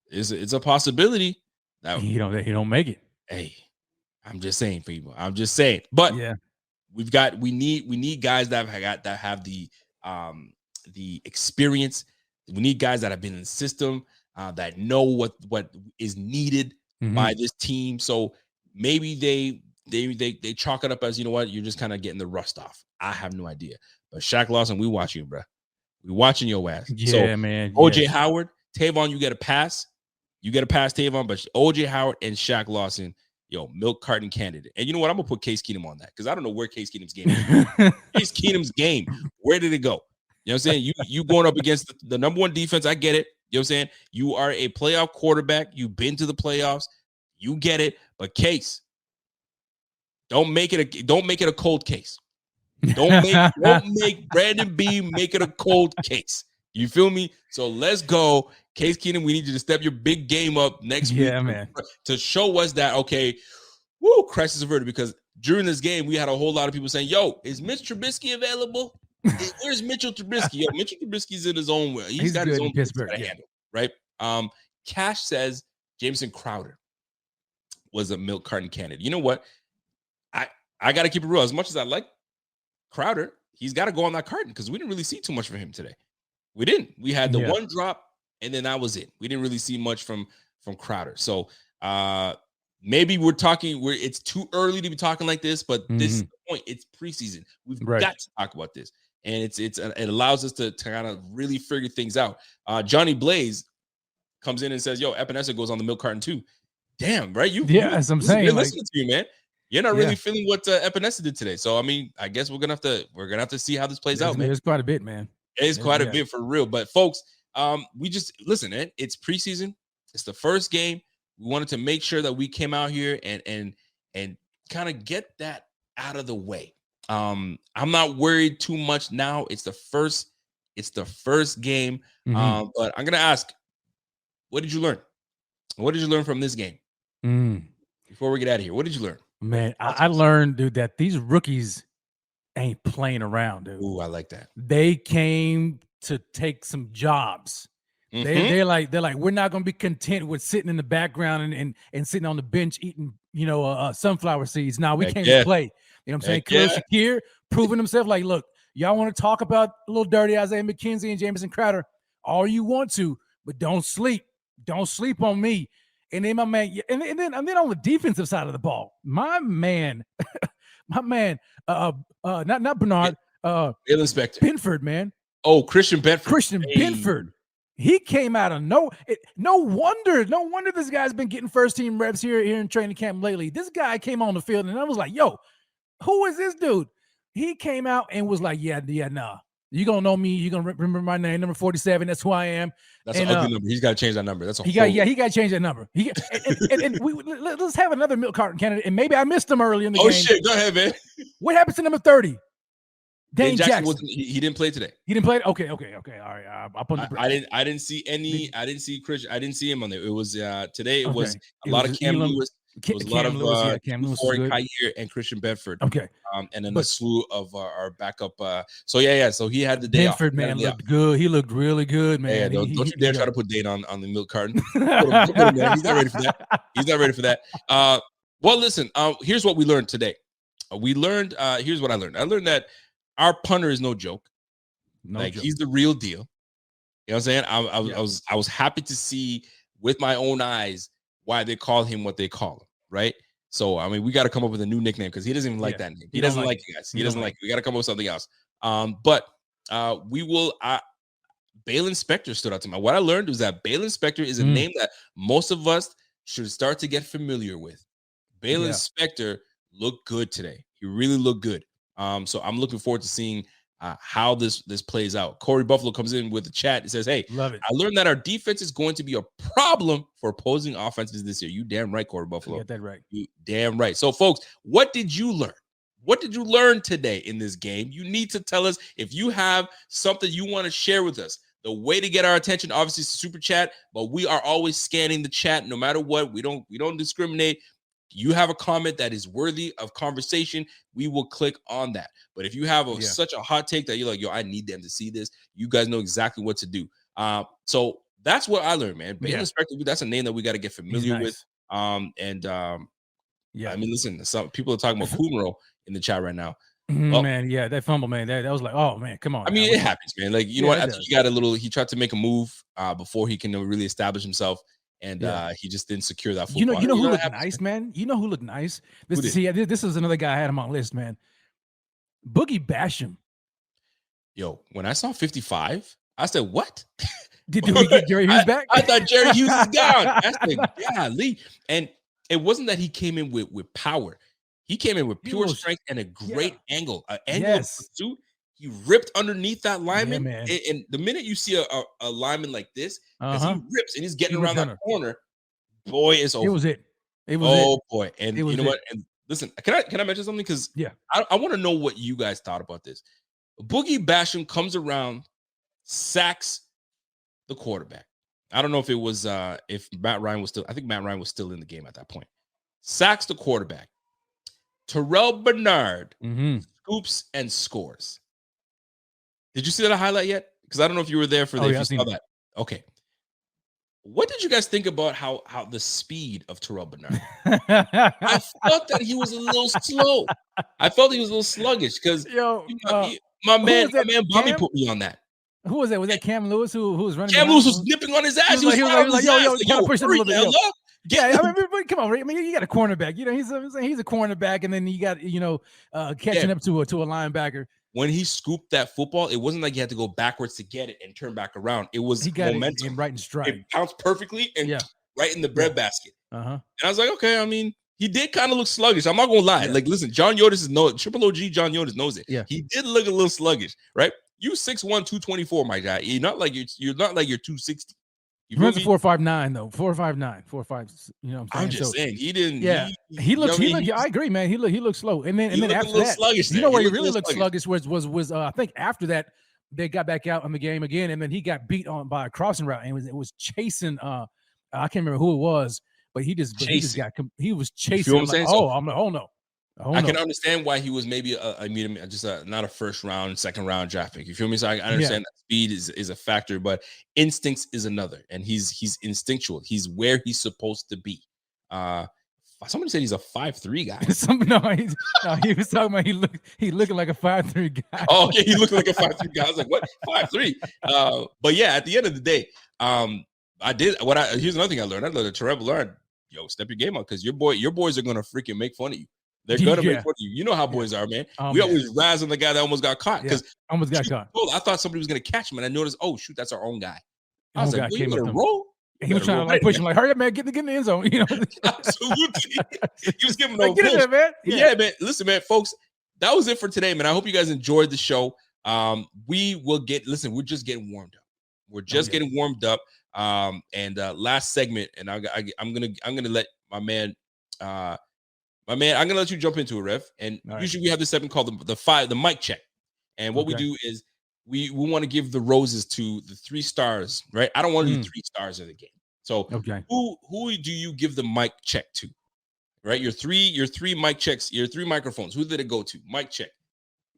it's a possibility that
he don't make it.
Hey, I'm just saying, people. I'm just saying. But
yeah,
we need guys that have the experience. We need guys that have been in the system, that know what is needed by this team. So maybe they chalk it up as, you know what, you're just kind of getting the rust off. I have no idea. But Shaq Lawson, we watch you, bro. We watching your ass.
Yeah,
so,
man.
OJ Howard, Tavon, you get a pass. You get a pass, Tavon, but OJ Howard and Shaq Lawson, milk carton candidate. And you know what? I'm gonna put Case Keenum on that because I don't know where Case Keenum's game is. Case Keenum's game. Where did it go? You know what I'm saying? You going up against the number one defense. I get it. You know what I'm saying? You are a playoff quarterback. You've been to the playoffs. You get it. But Case, don't make it a cold case. Don't make Brandon B make it a cold case. You feel me? So let's go. Case Keenum, we need you to step your big game up next week,
man,
to show us that, okay, crisis averted. Because during this game, we had a whole lot of people saying, yo, is Mitch Trubisky available? Where's Mitchell Trubisky? Yo, Mitchell Trubisky's in his own way. He's got his own
Pittsburgh
handle, right? Cash says Jameson Crowder was a milk carton candidate. You know what? I got to keep it real. As much as I like Crowder, he's got to go on that carton because we didn't really see too much from him today. We didn't. We had the one drop, and then that was it. We didn't really see much from Crowder. So maybe it's too early to be talking like this, but this is the point. It's preseason. We've got to talk about this. And it allows us to kind of really figure things out. Johnny Blaze comes in and says, "Yo, Epinesa goes on the milk carton too." Damn, right?
As I'm saying,
listening to you, man. You're not really feeling what Epinesa did today. So I mean, I guess we're gonna have to see how this plays out, man.
It's quite a bit, man.
It's quite a bit for real. But folks, we just listen, man. It's preseason. It's the first game. We wanted to make sure that we came out here and kind of get that out of the way. I'm not worried too much now. It's the first game. But I'm gonna ask, what did you learn? What did you learn from this game? Before we get out of here, what did you learn?
Man, I learned, dude, that these rookies ain't playing around, dude.
Ooh, I like that.
They came to take some jobs. They're like, we're not gonna be content with sitting in the background and sitting on the bench eating, sunflower seeds. Now we came to play. You know what I'm saying? Khalil Shakir proving himself. Like, look, y'all want to talk about a little dirty Isaiah McKenzie and Jamison Crowder all you want to, but don't sleep. Don't sleep on me. And then my man, and then on the defensive side of the ball, my man, not Bernard,
Balen Spector.
Benford, man.
Oh, Christian Benford.
Benford. He came out of no wonder this guy's been getting first team reps here in training camp lately. This guy came on the field and I was like, yo, who is this dude? He came out and was like, nah. You're going to know me. You're going to remember my name, number 47. That's who I am.
That's an ugly number. He's got to change that number. That's
he got to change that number. Let's have another milk carton candidate. And maybe I missed him early in the game.
Oh, shit. Go ahead, man.
What happens to number 30? Dane Jackson.
He didn't play today.
He didn't play? Okay. All right. I'll put
I didn't see any. I didn't see Chris. I didn't see him on there. It was today. It was a lot of Cam Lewis. It was a lot of
Cam Lewis
Kyer and Christian Bedford.
Okay.
And then a slew of our backup. So he had the day
Bedford,
off.
Man, looked good. He looked really good, man.
Yeah, don't you dare try to put Dane on the milk carton. He's not ready for that. He's not ready for that. Well, listen. Here's what we learned today. Here's what I learned. I learned that our punter is no joke. He's the real deal. You know what I'm saying? I was happy to see with my own eyes why they call him what they call him. Right. So, I mean, we got to come up with a new nickname because he doesn't even like that name. He doesn't like you guys. He doesn't like it. We got to come up with something else. But we will. Balen Spector stood out to me. What I learned was that Balen Spector is a name that most of us should start to get familiar with. Balen Spector looked good today. He really looked good. So I'm looking forward to seeing how this plays out. Corey Buffalo comes in with the chat. It says, "Hey,
love it.
I learned that our defense is going to be a problem for opposing offenses this year." You damn right, Corey Buffalo.
You got that right.
You damn right. So, folks, what did you learn? What did you learn today in this game? You need to tell us if you have something you want to share with us. The way to get our attention, obviously, is super chat, but we are always scanning the chat no matter what. We don't discriminate. You have a comment that is worthy of conversation, we will click on that. But if you have such a hot take that you're like, yo, I need them to see this, you guys know exactly what to do. So that's what I learned, man. Balen Spector, that's a name that we got to get familiar with. I mean, listen, some people are talking about Kumaro in the chat right now.
Well, man, that fumble, man. That was like, oh man, come on.
I mean, it happens, man. Like, you know what? I think he tried to make a move before he can really establish himself. And he just didn't secure that football.
You know who looked nice, man? You know who looked nice? This is another guy I had him on list, man. Boogie Basham.
Yo, when I saw 55, I said, what?
Did we get Jerry Hughes back?
I thought Jerry Hughes is gone. I said, golly. And it wasn't that he came in with power. He came in with pure strength and a great angle. An angle of pursuit. He ripped underneath that lineman. And the minute you see a lineman like this, as he rips and he's getting around that corner, boy, it's over.
It was it.
Boy. And you know what? And listen, can I mention something? Because I want to know what you guys thought about this. Boogie Basham comes around, sacks the quarterback. I don't know if it was if Matt Ryan was still. I think Matt Ryan was still in the game at that point. Sacks the quarterback. Terrell Bernard scoops and scores. Did you see that highlight yet? Because I don't know if you were there for if you saw that. Okay. What did you guys think about how the speed of Terrell Bernard? I felt that he was a little slow. I felt he was a little sluggish because My man Bobby
Cam?
put me on that.
Who was that? Was that Cam Lewis who was running?
Cam Lewis was nipping on his ass.
He was like, yo, kind of push him a little bit. Yo.
Yeah,
I mean, come on, I mean, you got a cornerback. You know, he's a cornerback, and then you got catching up to a linebacker.
When he scooped that football, it wasn't like he had to go backwards to get it and turn back around. It was
he got
momentum.
it right in stride.
It bounced perfectly and right in the breadbasket. And I was like, okay, I mean, he did kind of look sluggish. I'm not gonna lie. Like, listen, John Yotis Triple OG John Yotis knows it.
Yeah.
He did look a little sluggish, right? You 6'1", 224, my guy. You're not like you're 260.
He runs a 4.59 though. 4.59, 4.5. You know what I'm saying?
I'm just saying he didn't.
Yeah, he looks. I agree, man. He looked slow. And then after that,
sluggish
you know where he really looked sluggish was I think after that they got back out in the game again, and then he got beat on by a crossing route, and it was chasing. I can't remember who it was, but he was chasing.
You know
I'm like, oh no.
I can understand why he was maybe not a first round, second round draft pick. You feel me? So I understand that speed is a factor, but instincts is another. And he's instinctual. He's where he's supposed to be. Somebody said he's a 5'3" guy.
He was talking about he looking like a 5'3" guy.
Oh, okay, he looked like a 5'3" guy. I was like, what? 5'3"? But yeah, at the end of the day, here's another thing I learned. I learned that Terrell learned, step your game up because your boys are gonna freaking make fun of you. They're gonna make fun of you. You know how boys are, man. We always razz on the guy that almost got caught because
almost got caught.
I thought somebody was gonna catch him, and I noticed, oh shoot, that's our own guy. I was like,
came
up roll.
He was trying to push him, like, hurry up, man, get in the end zone. You know,
absolutely. He was giving
get in there, man.
Yeah, man. Listen, man, folks, that was it for today, man. I hope you guys enjoyed the show. We're just getting warmed up. We're just getting warmed up. And last segment, and I'm gonna let my man. I'm gonna let you jump into it, Rev. And usually we have this segment called the mic check. And what we do is we want to give the roses to the 3 stars, right? I don't want to do 3 stars of the game. So who do you give the mic check to? Right? Your three mic checks, your 3 microphones. Who did it go to? Mic check.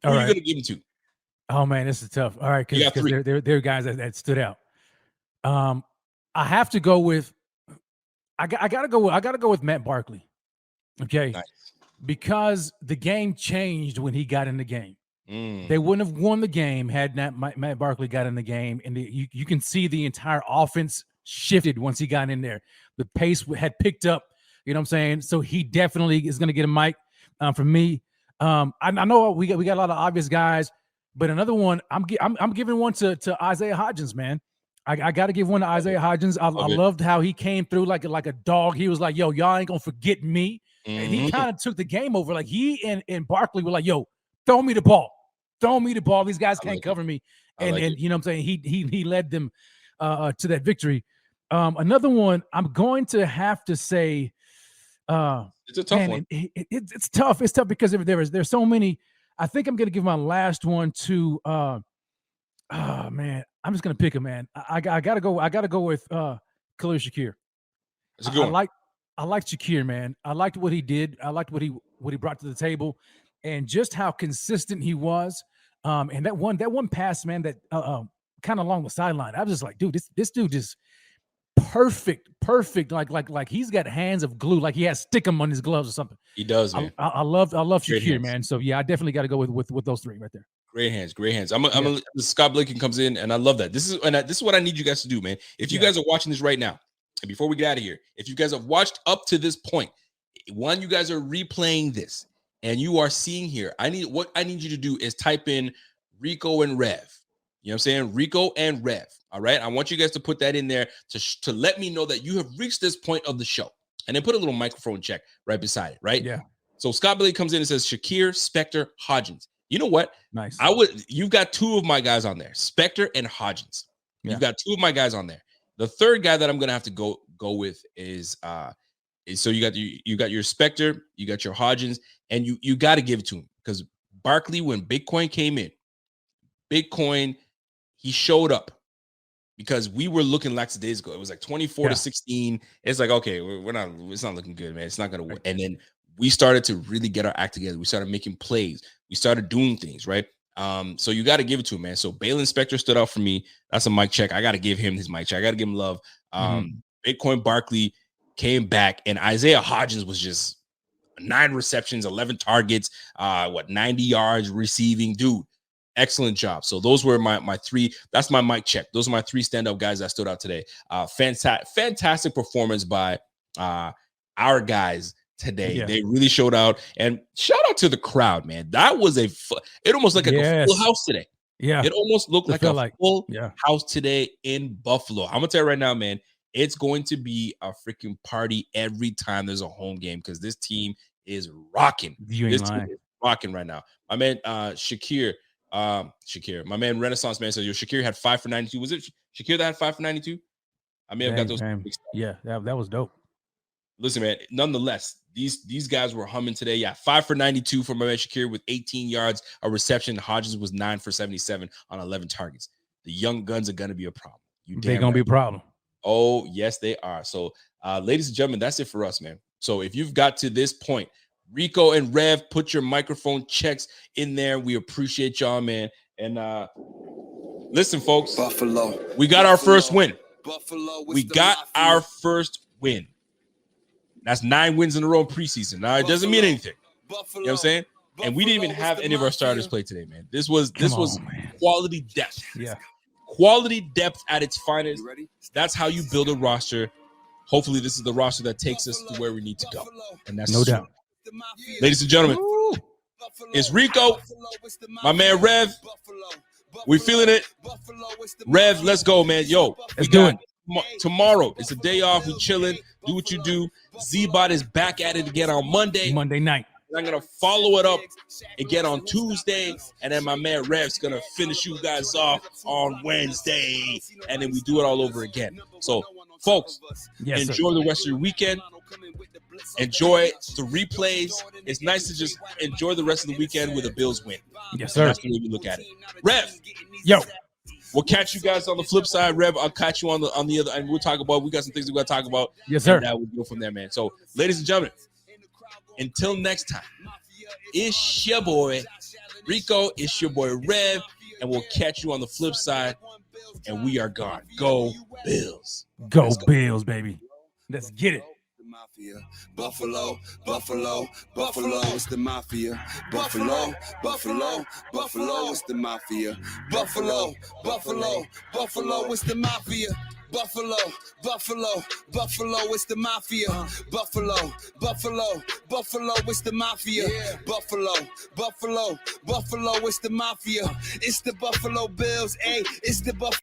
Who are you gonna give them to?
Oh man, this is tough. All right, because there are guys that stood out. I have to go with I gotta go with Matt Barkley. Okay. Nice. Because the game changed when he got in the game. They wouldn't have won the game had not Matt Barkley got in the game. And you can see the entire offense shifted once he got in there. The pace had picked up, you know what I'm saying? So he definitely is going to get a mic from me. I know we got a lot of obvious guys, but another one, I'm giving one to Isaiah Hodgins, man. I got to give one to Isaiah Hodgins. I loved how he came through like a dog. He was like, yo, y'all ain't going to forget me. And he kind of took the game over. Like he and Barkley were like, yo, throw me the ball. These guys can't cover me. And you know what I'm saying? He led them to that victory. Another one, I'm going to have to say
it's a tough one.
It's tough. It's tough because there's so many. I think I'm gonna give my last one to man, I'm just gonna pick him, man. I gotta go with Khalil Shakir.
That's a good one.
I liked Shakir, man. I liked what he did. I liked what he brought to the table, and just how consistent he was. And that one pass, man, that kind of along the sideline. I was just like, dude, this dude is perfect. Like he's got hands of glue. Like he has stickum on his gloves or something.
He does, man.
I love Shakir, man. So yeah, I definitely got to go with those 3 right there.
Great hands. I'm Scott Blinken comes in, and I love that. This is what I need you guys to do, man. If you guys are watching this right now. And before we get out of here, if you guys have watched up to this point, you guys are replaying this and you are seeing here, what I need you to do is type in Rico and Rev. You know what I'm saying? Rico and Rev. All right. I want you guys to put that in there to let me know that you have reached this point of the show. And then put a little microphone check right beside it. Right.
Yeah.
So Scott Billy comes in and says Shakir, Spector, Hodgins. You know what?
Nice.
You've got 2 of my guys on there, Spector and Hodgins. Yeah. You've got 2 of my guys on there. The third guy that I'm gonna have to go with is so you got your Spector, you got your Hodgins, and you got to give it to him because Barkley, when Bitcoin came in, he showed up because we were looking lackadaisical. It was like 24-16. It's like, okay, it's not looking good, man. It's not gonna work. And then we started to really get our act together. We started making plays. We started doing things right. So you got to give it to him, man. So Balin Spector stood out for me. That's a mic check. I got to give him his mic check. I got to give him love. Bitcoin Barkley came back, and Isaiah Hodgins was just 9 receptions, 11 targets, 90 yards receiving, dude. excellent job. So those were my three. That's my mic check. Those are my three stand-up guys that stood out today. Fantastic performance by our guys today.
Yeah.
They really showed out. And shout out to the crowd, man. That was it almost looked like a full house today.
Yeah.
It almost looked like a full
yeah.
house today in Buffalo. I'm going to tell you right now, man, it's going to be a freaking party every time there's a home game because this team is rocking.
You ain't lying.
Team is rocking right now. My man, Shakir, my man, Renaissance Man says, yo, Shakir had 5 for 92. Was it Shakir that had 5 for 92? I may have got those.
Yeah, that was dope.
Listen, man, nonetheless, these guys were humming today. Yeah, 5 for 92 for my man Shakir with 18 yards, a reception. Hodges was 9 for 77 on 11 targets. The young guns are going to be a problem.
They're going to be a problem.
Oh, yes, they are. So, ladies and gentlemen, that's it for us, man. So if you've got to this point, Rico and Rev, put your microphone checks in there. We appreciate y'all, man. And listen, folks,
Buffalo.
We got our first win.
Buffalo.
We got our first win. That's 9 wins in a row in preseason. Now, it doesn't mean anything. You know what I'm saying? And we didn't even have any of our starters play today, man. This was quality depth.
Yeah.
Quality depth at its finest. That's how you build a roster. Hopefully, this is the roster that takes us to where we need to go. And that's
no doubt.
Ladies and gentlemen, it's Rico, my man Rev. We feeling it. Rev, let's go, man. Yo,
let's do it.
Tomorrow, it's a day off. We chilling. Do what you do. Z-Bot is back at it again on Monday
night.
And I'm going to follow it up again on Tuesday. And then my man Rev's going to finish you guys off on Wednesday. And then we do it all over again. So, folks, enjoy the rest of your weekend. Enjoy the replays. It's nice to just enjoy the rest of the weekend with a Bills win.
Yes, sir.
That's the way we look at it. Rev.
Yo.
We'll catch you guys on the flip side, Rev. I'll catch you on the other, and we'll talk about. We got some things we got to talk about.
Yes, sir.
And we'll go from there, man. So, ladies and gentlemen, until next time, it's your boy Rico. It's your boy Rev, and we'll catch you on the flip side. And we are gone. Go Bills.
Go Bills, baby. Let's get it.
Buffalo, Buffalo, Buffalo, it's the mafia. Buffalo, Buffalo, Buffalo, it's the mafia. Buffalo, Buffalo, Buffalo, it's the mafia. Buffalo, Buffalo, Buffalo, it's the mafia. Buffalo, Buffalo, Buffalo, it's the mafia. Buffalo, Buffalo, Buffalo, it's the mafia. It's the Buffalo Bills, it's the Buffalo.